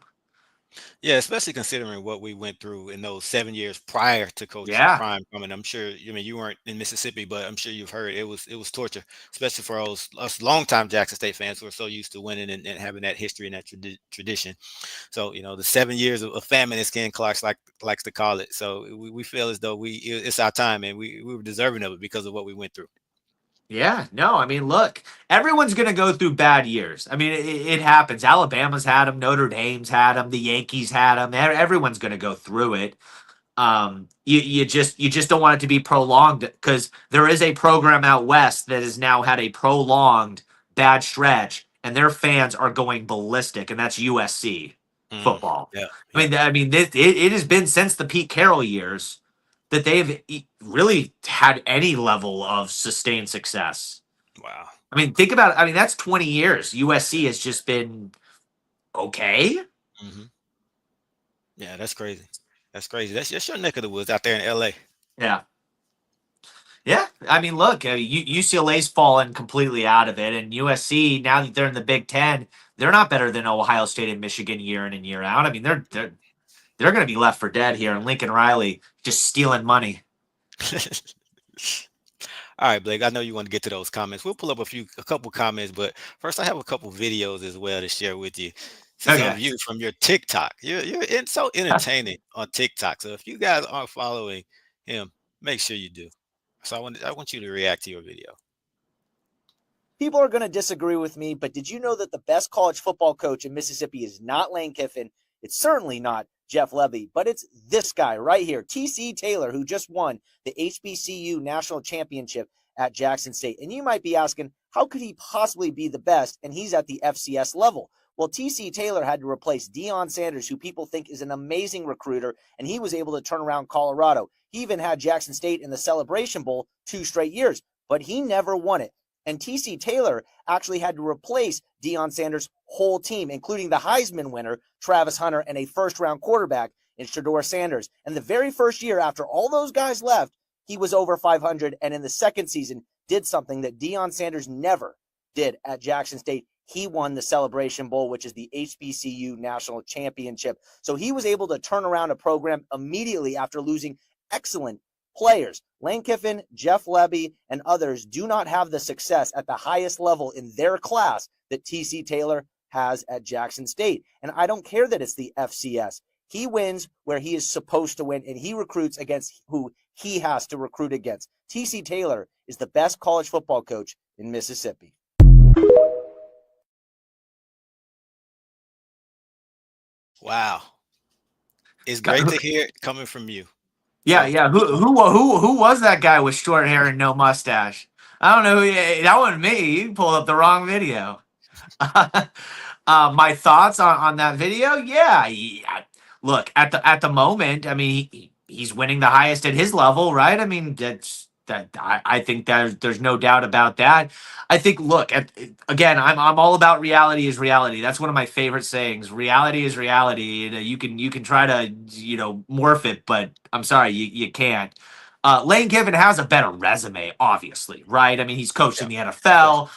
Yeah, especially considering what we went through in those 7 years prior to Coach Prime coming. I'm sure, you weren't in Mississippi, but I'm sure you've heard it was torture, especially for us longtime Jackson State fans who are so used to winning and having that history and that tradition. So, the 7 years of famine, as Ken Clark likes to call it. So we feel as though it's our time, and we were deserving of it because of what we went through. Yeah, no, I mean, look, everyone's going to go through bad years. I mean, it happens. Alabama's had them. Notre Dame's had them. The Yankees had them. Everyone's going to go through it. You just don't want it to be prolonged because there is a program out west that has now had a prolonged bad stretch, and their fans are going ballistic, and that's USC football. Yeah. I mean, it has been since the Pete Carroll years that they've really had any level of sustained success. Wow. I mean, think about it. I mean, that's 20 years. USC has just been okay. Mm-hmm. Yeah, that's crazy. That's crazy. That's your neck of the woods out there in LA. Yeah. Yeah. I mean, look, UCLA's fallen completely out of it. And USC, now that they're in the Big Ten, they're not better than Ohio State and Michigan year in and year out. I mean, they're going to be left for dead here. And Lincoln Riley just stealing money. All right, Blake, I know you want to get to those comments. We'll pull up a couple comments, but first I have a couple videos as well to share with you. Some of you from your TikTok. You're so entertaining on TikTok. So if you guys aren't following him, make sure you do. So I want you to react to your video. People are going to disagree with me, but did you know that the best college football coach in Mississippi is not Lane Kiffin? It's certainly not Jeff Levy, but it's this guy right here, TC Taylor, who just won the HBCU National Championship at Jackson State. And you might be asking, how could he possibly be the best? And he's at the FCS level. Well, TC Taylor had to replace Deion Sanders, who people think is an amazing recruiter, and he was able to turn around Colorado. He even had Jackson State in the Celebration Bowl 2 straight years, but he never won it. And TC Taylor actually had to replace Deion Sanders' whole team, including the Heisman winner, Travis Hunter, and a first-round quarterback in Shedeur Sanders. And the very first year after all those guys left, he was over 500, and in the second season did something that Deion Sanders never did at Jackson State. He won the Celebration Bowl, which is the HBCU National Championship. So he was able to turn around a program immediately after losing excellent players. Lane Kiffin, Jeff Levy, and others do not have the success at the highest level in their class that TC Taylor has at Jackson State. And I don't care that it's the FCS. He wins where he is supposed to win, and he recruits against who he has to recruit against. TC Taylor is the best college football coach in Mississippi. Wow. It's great to hear it coming from you. Yeah. Who was that guy with short hair and no mustache? I don't know. That wasn't me. You pulled up the wrong video. My thoughts on that video? Yeah. Look, at the moment, I mean, he's winning the highest at his level, right? I mean, I think there's no doubt about that. I think, look, again, I'm all about reality is reality. That's one of my favorite sayings. Reality is reality. You can try to morph it, but I'm sorry, you can't. Lane Kiffin has a better resume, obviously, right? I mean, he's coached in the NFL.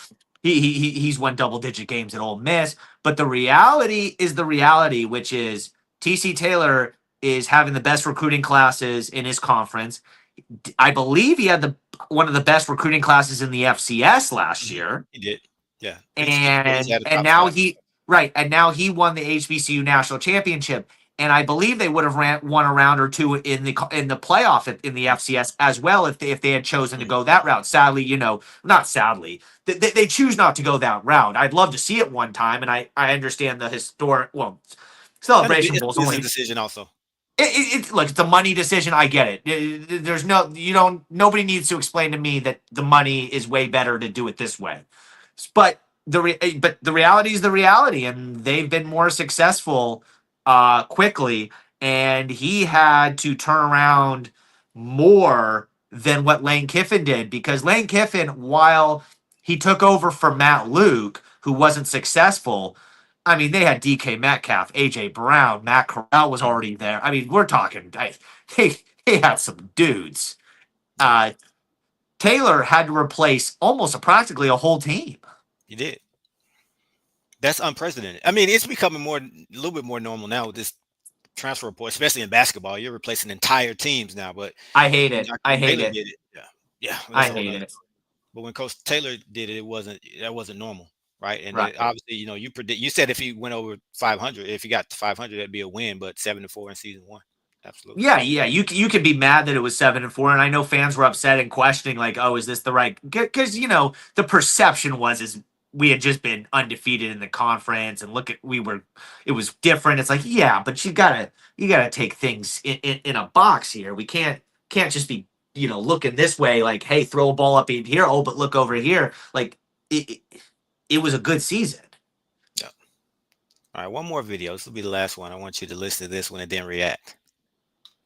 He's won double-digit games at Ole Miss. But the reality is the reality, which is TC Taylor is having the best recruiting classes in his conference. I believe he had one of the best recruiting classes in the FCS last year. He did, yeah. And now he won the HBCU National Championship. And I believe they would have won a round or two in the playoff in the FCS as well if they had chosen to go that route. Sadly, not sadly, they choose not to go that route. I'd love to see it one time, and I understand the historic Celebration Bowl's only a decision also. Look, it's a money decision. I get it. Nobody needs to explain to me that the money is way better to do it this way. But the reality is the reality, and they've been more successful quickly, and he had to turn around more than what Lane Kiffin did, because Lane Kiffin, while he took over for Matt Luke, who wasn't successful, I mean, they had DK Metcalf, AJ Brown, Matt Corral was already there. I mean, we're talking, they had some dudes. Taylor had to replace practically a whole team. He did. That's unprecedented. I mean, it's becoming a little bit more normal now with this transfer report, especially in basketball. You're replacing entire teams now, but I hate it. I hate it. Yeah. I hate it. But when Coach Taylor did it, that wasn't normal. Right. And obviously, you said if he went over 500, if he got to 500, that'd be a win, but 7-4 in season 1. Absolutely. Yeah. You could be mad that it was 7-4. And I know fans were upset and questioning, like, oh, is this the right? Because, the perception is we had just been undefeated in the conference, and it was different. It's like, yeah, but you gotta take things in a box here. We can't just be, looking this way, like, hey, throw a ball up in here. Oh, but look over here. Like it was a good season. Yeah. All right, one more video. This will be the last one. I want you to listen to this one and then react.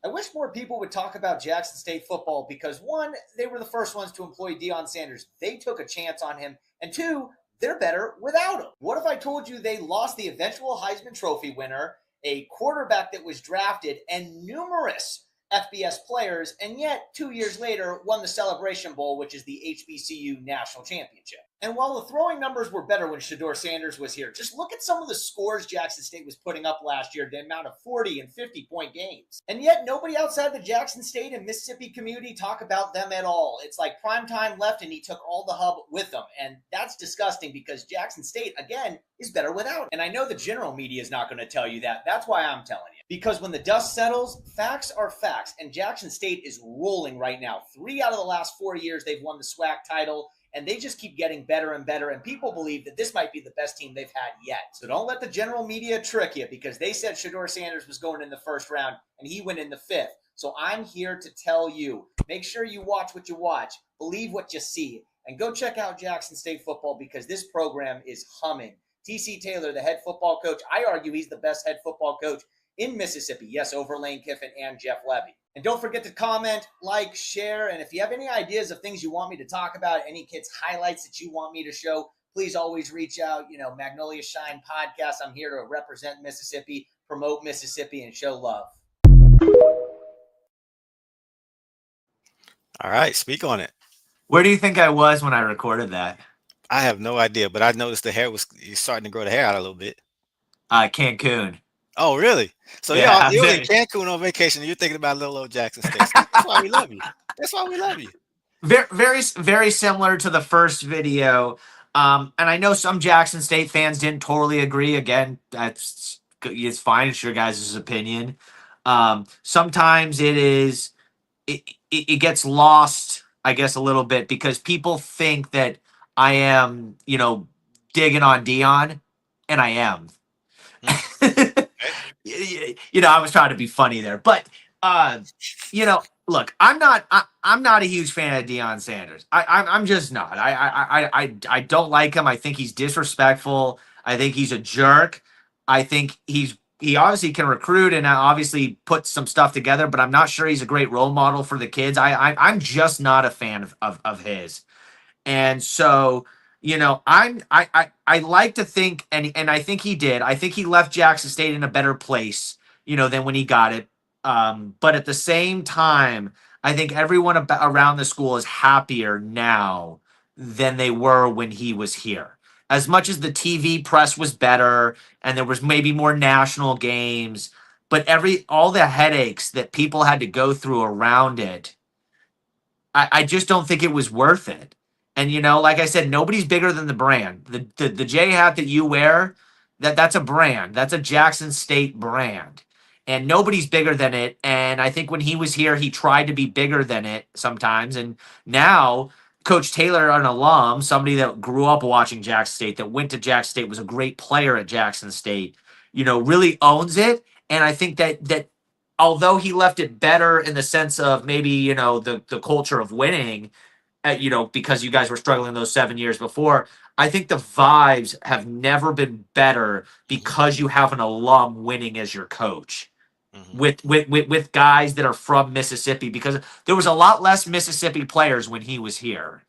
I wish more people would talk about Jackson State football because, one, they were the first ones to employ Deion Sanders. They took a chance on him. And two, they're better without him. What if I told you they lost the eventual Heisman Trophy winner, a quarterback that was drafted, and numerous FBS players, and yet 2 years later won the Celebration Bowl, which is the HBCU National Championship? And while the throwing numbers were better when Shedeur Sanders was here, just look at some of the scores Jackson State was putting up last year, the amount of 40 and 50-point games. And yet nobody outside the Jackson State and Mississippi community talk about them at all. It's like primetime left and he took all the hub with them. And that's disgusting because Jackson State, again, is better without him. And I know the general media is not going to tell you that. That's why I'm telling you. Because when the dust settles, facts are facts. And Jackson State is rolling right now. 3 out of the last 4 years, they've won the SWAC title. and they just keep getting better and better. And people believe that this might be the best team they've had yet. So don't let the general media trick you, because they said Shedeur Sanders was going in the first round and he went in the 5th. So I'm here to tell you, make sure you watch what you watch, believe what you see, and go check out Jackson State football, because this program is humming. TC Taylor, the head football coach, I argue he's the best head football coach in Mississippi. Yes, over Lane Kiffin and Jeff Levy. And don't forget to comment, like, share, and if you have any ideas of things you want me to talk about, any kids' highlights that you want me to show, please always reach out. Magnolia Shine Podcast. I'm here to represent Mississippi, promote Mississippi, and show love. All right, speak on it. Where do you think I was when I recorded that? I have no idea, but I noticed the hair was starting to grow the hair out a little bit. Cancun. Oh, really? So yeah, you're in Cancun on vacation, and you're thinking about little old Jackson State. That's why we love you. That's why we love you. Very, very, very similar to the first video. And I know some Jackson State fans didn't totally agree. Again, it's fine. It's your guys' opinion. Sometimes it gets lost, I guess, a little bit, because people think that I am, digging on Deion, and I am. I was trying to be funny there, but look, I'm not a huge fan of Deion Sanders. I'm just not. I don't like him. I think he's disrespectful. I think he's a jerk. I think he obviously can recruit and obviously put some stuff together, but I'm not sure he's a great role model for the kids. I'm just not a fan of his. And so, I like to think, and I think he did. I think he left Jackson State in a better place, than when he got it. But at the same time, I think everyone around the school is happier now than they were when he was here. As much as the TV press was better and there was maybe more national games, but all the headaches that people had to go through around it, I just don't think it was worth it. And, like I said, nobody's bigger than the brand. The J hat that you wear, that's a brand. That's a Jackson State brand. And nobody's bigger than it. And I think when he was here, he tried to be bigger than it sometimes. And now Coach Taylor, an alum, somebody that grew up watching Jackson State, that went to Jackson State, was a great player at Jackson State, really owns it. And I think that although he left it better in the sense of maybe, the culture of winning, because you guys were struggling those 7 years before, I think the vibes have never been better because you have an alum winning as your coach. With guys that are from Mississippi, because there was a lot less Mississippi players when he was here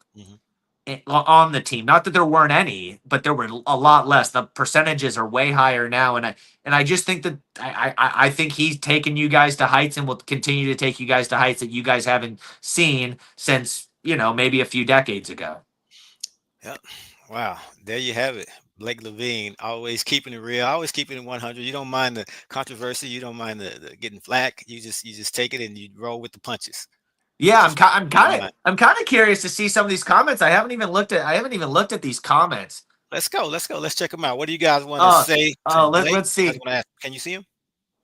on the team. Not that there weren't any, but there were a lot less. The percentages are way higher now, and I just think that I think he's taken you guys to heights and will continue to take you guys to heights that you guys haven't seen since maybe a few decades ago. Yep. Wow. There you have it. Blake Levine, always keeping it real, always keeping it 100. You don't mind the controversy. You don't mind the getting flack. You just take it and you roll with the punches. Yeah, I'm kind of curious to see some of these comments. I haven't even looked at these comments. Let's go. Let's check them out. What do you guys want to say? Let's see. Can you see them?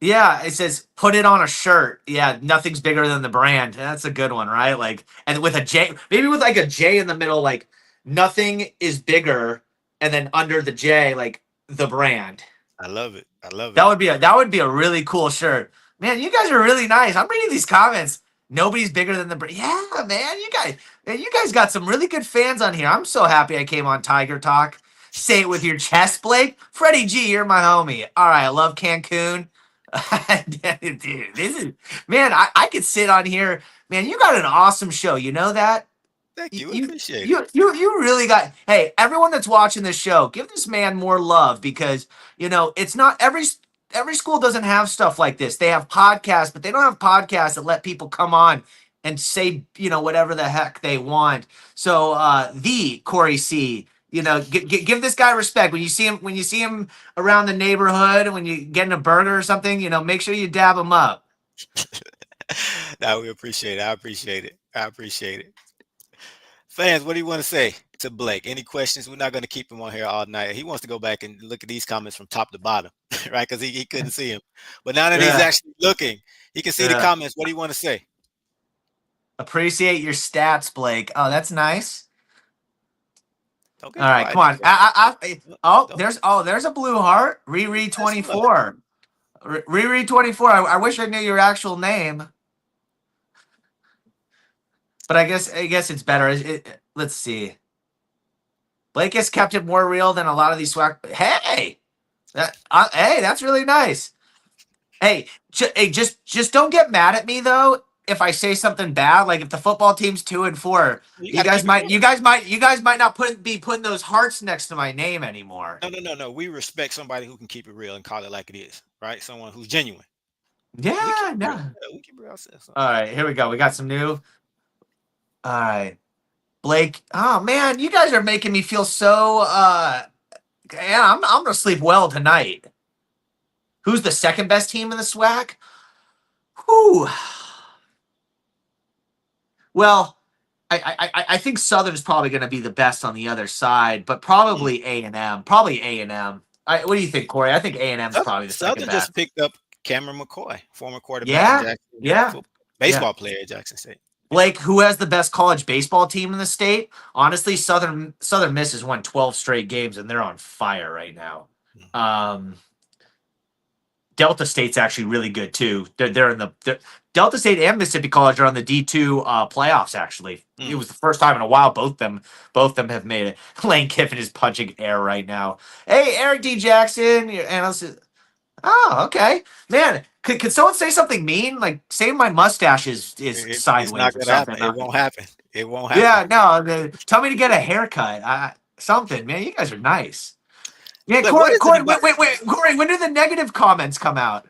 Yeah, it says put it on a shirt. Yeah, nothing's bigger than the brand. That's a good one, right? Like, and with a J, maybe with like a J in the middle, like nothing is bigger, and then under the J, like the brand. I love it. That would be a really cool shirt. Man, you guys are really nice. I'm reading these comments. Nobody's bigger than the brand. Yeah, man, you guys got some really good fans on here. I'm so happy I came on Tiger Talk. Say it with your chest, Blake. Freddie G, you're my homie. All right, I love Cancun. Dude, this is, man, I could sit on here. Man, you got an awesome show. You know that? Thank you. Appreciate it. You really got, hey, everyone that's watching this show, give this man more love, because, it's not every school doesn't have stuff like this. They have podcasts, but they don't have podcasts that let people come on and say, whatever the heck they want. So the Corey C, give this guy respect. When you see him around the neighborhood, when you getting a burger or something, make sure you dab him up. No, we appreciate it. I appreciate it. Fans, what do you want to say to Blake? Any questions? We're not going to keep him on here all night. He wants to go back and look at these comments from top to bottom, right? Because he couldn't see him. But now that he's actually looking, he can see the comments. What do you want to say? Appreciate your stats, Blake. Oh, that's nice. Don't All right, come on. There's a blue heart. Riri 24. Riri 24. I wish I knew your actual name, but I guess it's better. Let's see. Blake has kept it more real than a lot of these SWAC. Hey, that's really nice. Hey, just don't get mad at me though if I say something bad. Like if the football team's 2-4, you guys might not be putting those hearts next to my name anymore. No. We respect somebody who can keep it real and call it like it is, right? Someone who's genuine. Yeah, We keep it real ourselves. All right, here we go. We got some new. All right, Blake. Oh man, you guys are making me feel so. Yeah, I'm gonna sleep well tonight. Who's the second best team in the SWAC? Whew. Well, I think Southern's probably going to be the best on the other side, but probably A&M. Probably A&M. What do you think, Corey? I think A&M's probably the second Southern best. just picked up Cameron McCoy, former quarterback. Baseball player at Jackson State. Blake, who has the best college baseball team in the state? Honestly, Southern Miss has won 12 straight games, and they're on fire right now. Delta State's actually really good too. They're in the Delta State and Mississippi College are on the D2 playoffs. Actually, it was the first time in a while. Both of them have made it. Lane Kiffin is punching air right now. Hey, Eric D. Jackson, your analyst. Okay, man. Could someone say something mean? Like say my mustache is sideways. It's not or gonna something. happen. It won't happen. It won't happen. Yeah, no. Tell me to get a haircut. Something, man. You guys are nice. Yeah, Look, Corey, wait, Corey, when do the negative comments come out?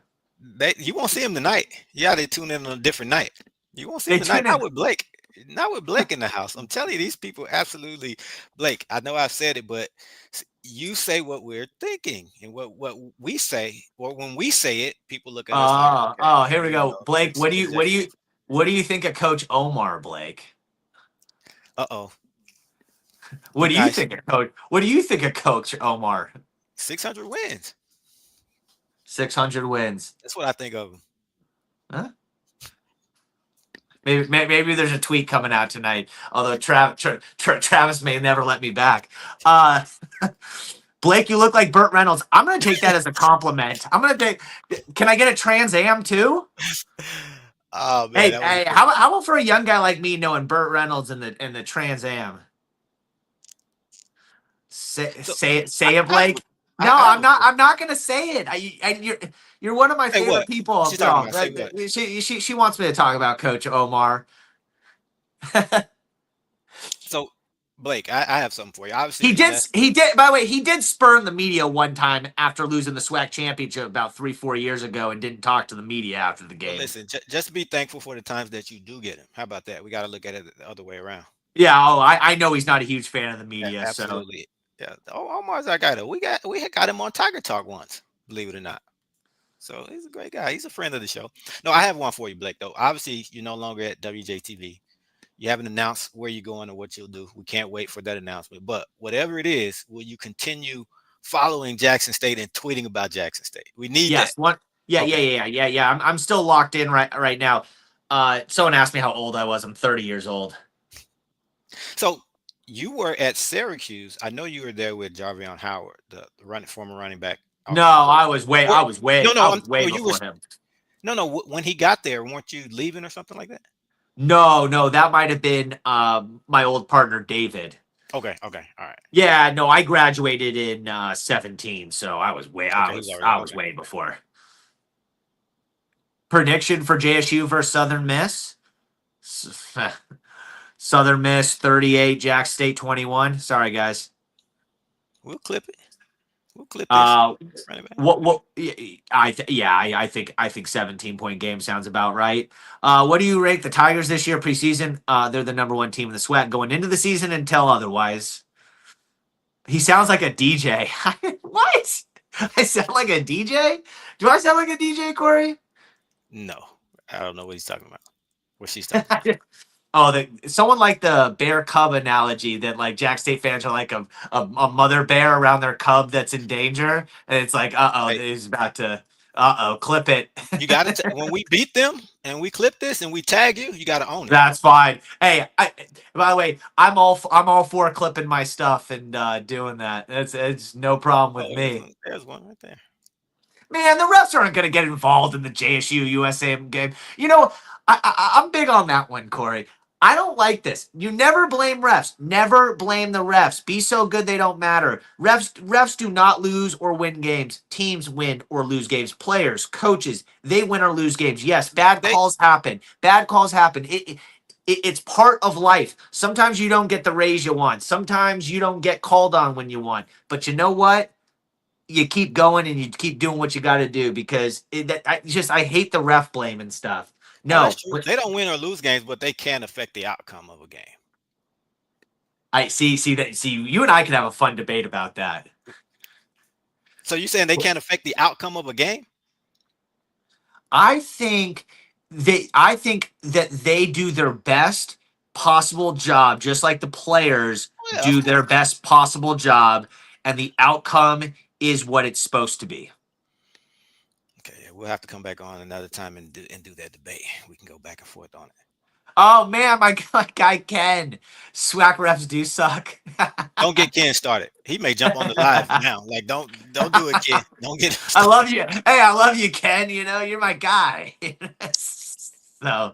You won't see them tonight. Yeah, they tune in on a different night. You won't see them tonight. Not with Blake. Not with Blake in the house. I'm telling you, these people absolutely. Blake, I know I've said it, but you say what we're thinking and what we say, or when we say it, people look at us like, okay, here we go. Blake, what do you think of Coach Omar, Blake? What do you think of Coach? What do you think of Coach Omar? 600 wins. 600 wins. That's what I think of him. Huh? Maybe there's a tweet coming out tonight. Although Travis may never let me back. Blake, you look like Burt Reynolds. I'm gonna take that as a compliment. Can I get a Trans Am too? Oh man. Hey, how about for a young guy like me knowing Burt Reynolds in the Trans Am? Say it, Blake. No, I'm not gonna say it. You're one of my favorite people. She wants me to talk about Coach Omar. So, Blake, I have something for you. Obviously, he did. By the way, he did spurn the media one time after losing the SWAC championship about 3-4 years ago, and didn't talk to the media after the game. Well, listen, just be thankful for the times that you do get him. How about that? We got to look at it the other way around. Yeah. I know he's not a huge fan of the media. Yeah, absolutely. So. Yeah, Omar's our guy though. We had got him on Tiger Talk once, believe it or not. So he's a great guy. He's a friend of the show. No, I have one for you, Blake. Though obviously you're no longer at WJTV. You haven't announced where you're going or what you'll do. We can't wait for that announcement. But whatever it is, will you continue following Jackson State and tweeting about Jackson State? We need that. Yeah. I'm still locked in right now. Someone asked me how old I was. I'm 30 years old. So. You were at Syracuse. I know you were there with Jarvion Howard, the former running back. No, I was way before him. No. When he got there, weren't you leaving or something like that? No, that might have been my old partner David. Okay, all right. Yeah, no, I graduated in 17, so I was way before. Prediction for JSU versus Southern Miss. Southern Miss 38, Jack State 21. Sorry, guys. We'll clip it. This. I think 17-point game sounds about right. What do you rate the Tigers this year preseason? They're the number one team in the SWAC going into the season until otherwise. He sounds like a DJ. What? I sound like a DJ? Do I sound like a DJ, Corey? No, I don't know what he's talking about. What she's talking about. Someone like the bear cub analogy that like Jack State fans are like a mother bear around their cub that's in danger, and it's like, he's about to Clip it. You got to when we beat them and we clip this and we tag you, you got to own it. That's fine. Hey, by the way, I'm all for clipping my stuff and doing that. It's no problem with me. There's one right there. Man, the refs aren't going to get involved in the JSU USA game. You know, I'm big on that one, Corey. I don't like this. You never blame refs. Never blame the refs. Be so good they don't matter. Refs do not lose or win games. Teams win or lose games. Players, coaches, they win or lose games. Yes, bad calls happen. Bad calls happen. It's part of life. Sometimes you don't get the raise you want. Sometimes you don't get called on when you want. But you know what? You keep going and you keep doing what you got to do because I hate the ref blame and stuff. No, they don't win or lose games, but they can affect the outcome of a game. I see. You and I could have a fun debate about that. So you're saying they can't affect the outcome of a game? I think that they do their best possible job, just like the players do their best possible job, and the outcome is what it's supposed to be. Okay, we'll have to come back on another time and do that debate. We can go back and forth on it. Oh man, my guy Ken. SWAC refs do suck. Don't get Ken started. He may jump on the live now. Like don't do it, Ken. Don't get. I love you. Hey, I love you, Ken. You know you're my guy. So,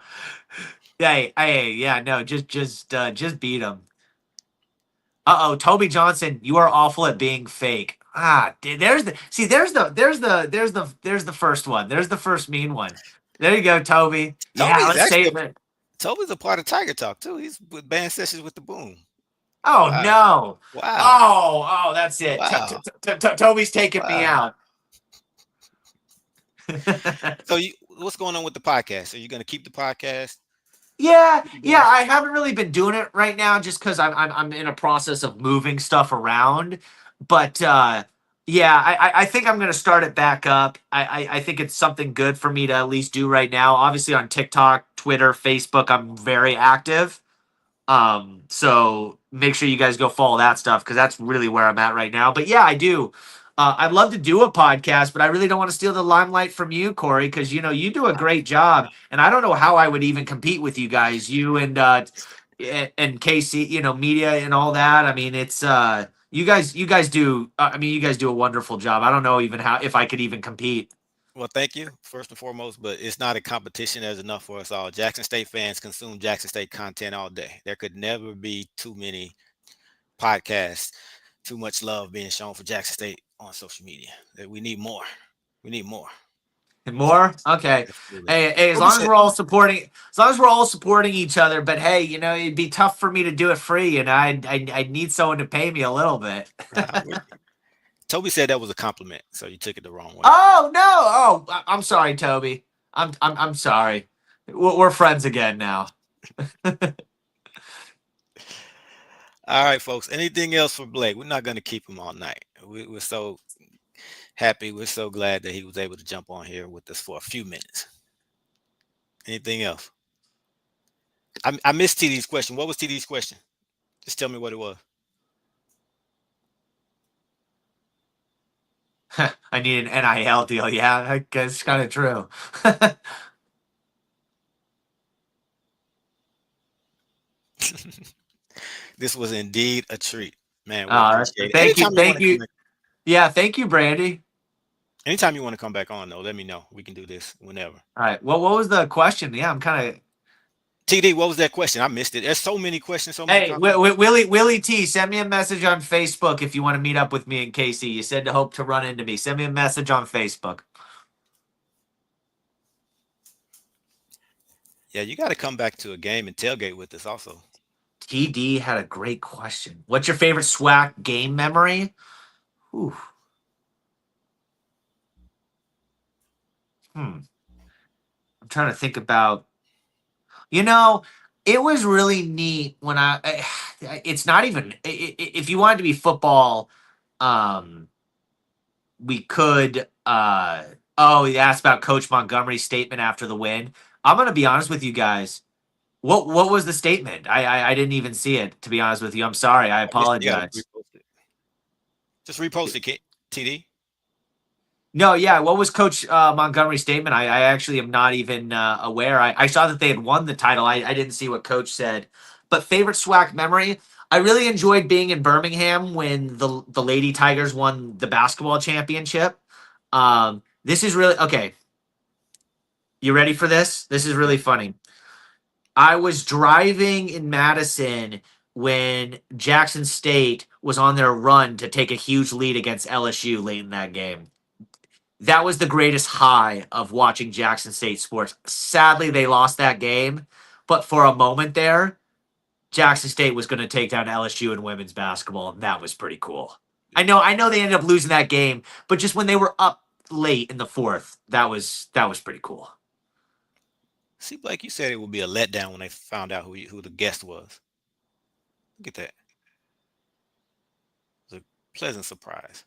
yeah, no, just beat him. Toby Johnson, you are awful at being fake. There's the first one. There's the first mean one. There you go, Toby. Let's save it. Toby's a part of Tiger Talk too. He's with band sessions with the Boom. Oh wow. No! Wow! Oh, that's it. Wow. Toby's taking me out. So, what's going on with the podcast? Are you going to keep the podcast? Yeah. I haven't really been doing it right now, just because I'm in a process of moving stuff around. But I think I'm going to start it back up. I think it's something good for me to at least do right now. Obviously on TikTok, Twitter, Facebook, I'm very active. So make sure you guys go follow that stuff because that's really where I'm at right now. But yeah, I do. I'd love to do a podcast, but I really don't want to steal the limelight from you, Corey, because you do a great job, and I don't know how I would even compete with you guys, you and KC, media and all that. I mean, it's you guys do. You guys do a wonderful job. I don't know even if I could even compete. Well, thank you first and foremost, but it's not a competition. There's enough for us all. Jackson State fans consume Jackson State content all day. There could never be too many podcasts, too much love being shown for Jackson State on social media. We need more. We need more. More? Okay. Hey, as long as we're all supporting each other, but hey, it'd be tough for me to do it free, and I need someone to pay me a little bit. Toby said that was a compliment, so you took it the wrong way. Oh no! Oh, I'm sorry, Toby. I'm sorry. We're friends again now. All right, folks. Anything else for Blake? We're not going to keep him all night. We're so happy. We're so glad that he was able to jump on here with us for a few minutes. Anything else? I missed TD's question. What was TD's question? Just tell me what it was. I need an NIL deal. Yeah, that's kind of true. This was indeed a treat, man. Thank you. Yeah, thank you, Brandy. Anytime you want to come back on, though, let me know. We can do this whenever. All right. Well, what was the question? Yeah, I'm kind of. TD, what was that question? I missed it. There's so many questions. Hey, Willie T, send me a message on Facebook if you want to meet up with me and Casey. You said to hope to run into me. Send me a message on Facebook. Yeah, you got to come back to a game and tailgate with us also. TD had a great question. What's your favorite SWAC game memory? Ooh. I'm trying to think about. It was really neat when it's not even if you wanted to be football, we could you asked about Coach Montgomery's statement after the win. I'm gonna be honest with you guys. What was the statement? I didn't even see it, to be honest with you. I'm sorry. I apologize. Just repost it, TD. No, yeah. What was Coach Montgomery's statement? I actually am not even aware. I saw that they had won the title. I didn't see what Coach said. But favorite SWAC memory? I really enjoyed being in Birmingham when the Lady Tigers won the basketball championship. This is really okay. You ready for this? This is really funny. I was driving in Madison when Jackson State was on their run to take a huge lead against LSU late in that game. That was the greatest high of watching Jackson State sports. Sadly, they lost that game, but for a moment there, Jackson State was going to take down LSU in women's basketball, and that was pretty cool. I know they ended up losing that game, but just when they were up late in the fourth, that was pretty cool. See, Blake, you said it would be a letdown when they found out who the guest was. Look at that. It was a pleasant surprise.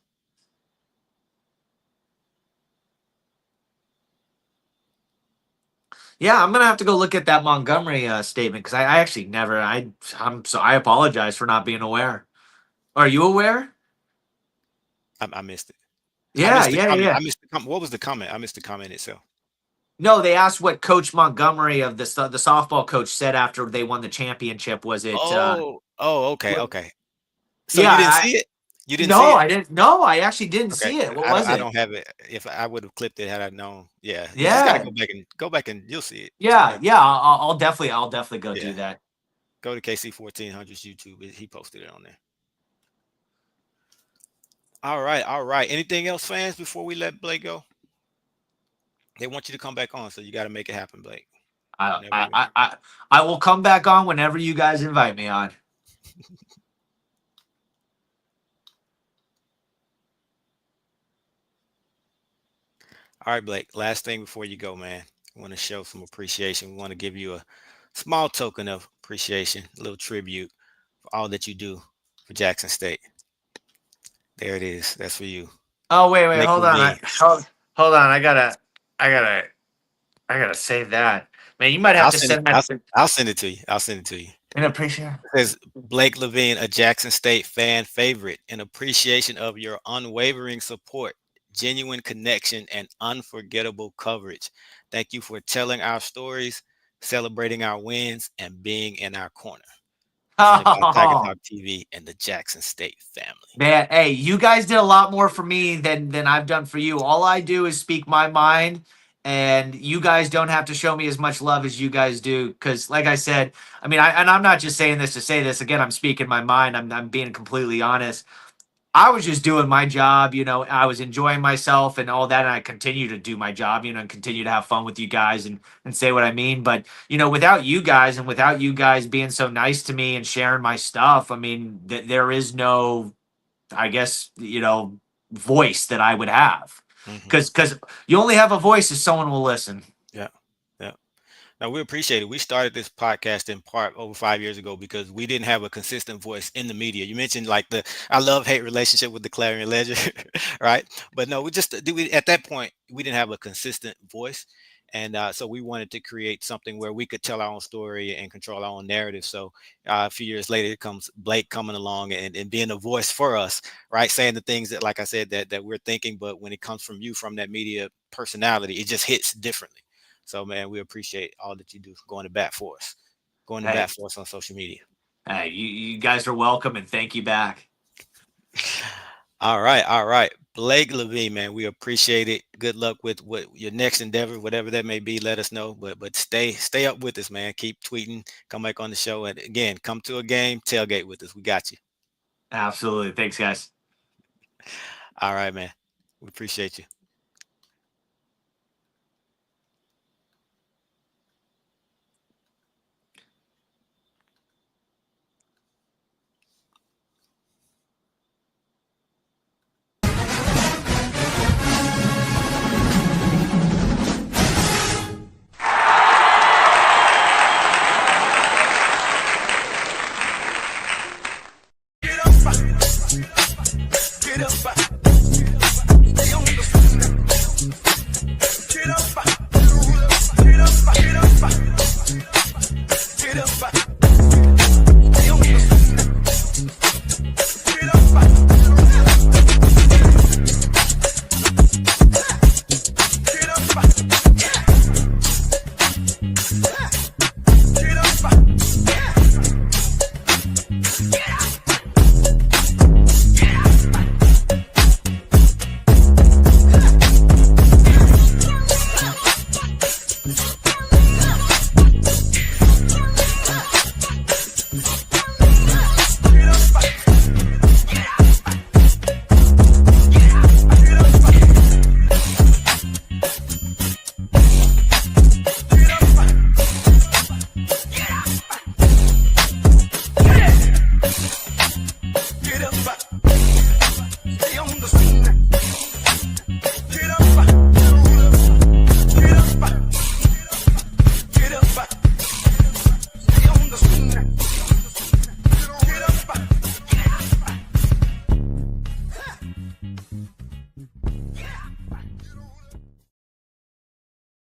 Yeah, I'm gonna have to go look at that Montgomery statement because I actually never. I apologize for not being aware. Are you aware? I missed it. Yeah. I missed the comment. What was the comment? I missed the comment itself. No, they asked what Coach Montgomery of the softball coach said after they won the championship. Was it? Okay. So yeah, you didn't see it? You didn't no, see it? I didn't. No, I actually didn't Okay. see it. What was it? I don't have it. If I would have clipped it had I known. Yeah. You Yeah. just gotta go back and you'll see it. Yeah. I'll definitely go do that. Go to KC 1400's YouTube. He posted it on there. All right. Anything else, fans, before we let Blake go? They want you to come back on, so you got to make it happen, Blake. I will come back on whenever you guys invite me on. All right, Blake. Last thing before you go, man. I want to show some appreciation. We want to give you a small token of appreciation, a little tribute for all that you do for Jackson State. There it is. That's for you. Oh, wait, Blake hold on. Levine. Hold on. I gotta save that. Man, you might have to send that. I'll send it to you. I'll send it to you. In appreciation. It says Blake Levine, a Jackson State fan favorite, in appreciation of your unwavering support, genuine connection, and unforgettable coverage. Thank you for telling our stories, celebrating our wins, and being in our corner. Presented by Tiger Talk TV and the Jackson State family. Man, hey, you guys did a lot more for me than I've done for you. All I do is speak my mind, and you guys don't have to show me as much love as you guys do. Because, like I said, I mean, I'm not just saying this to say this. Again, I'm speaking my mind. I'm being completely honest. I was just doing my job, I was enjoying myself and all that. And I continue to do my job, and continue to have fun with you guys and say what I mean. But, without you guys and without you guys being so nice to me and sharing my stuff, I mean, there is no, I guess, voice that I would have. Because you only have a voice if someone will listen. Yeah. Now, we appreciate it. We started this podcast in part over 5 years ago because we didn't have a consistent voice in the media. You mentioned like I love-hate relationship with the Clarion Ledger, right? But no, at that point, we didn't have a consistent voice. And so we wanted to create something where we could tell our own story and control our own narrative. So a few years later, comes Blake coming along and being a voice for us, right? Saying the things that, like I said, that we're thinking, but when it comes from you, from that media personality, it just hits differently. So, man, we appreciate all that you do going to bat for us. Going to bat for us on social media. Hey, you guys are welcome, and thank you back. All right. Blake Levine, man, we appreciate it. Good luck with what your next endeavor, whatever that may be. Let us know. But stay up with us, man. Keep tweeting. Come back on the show. And, again, come to a game. Tailgate with us. We got you. Absolutely. Thanks, guys. All right, man. We appreciate you.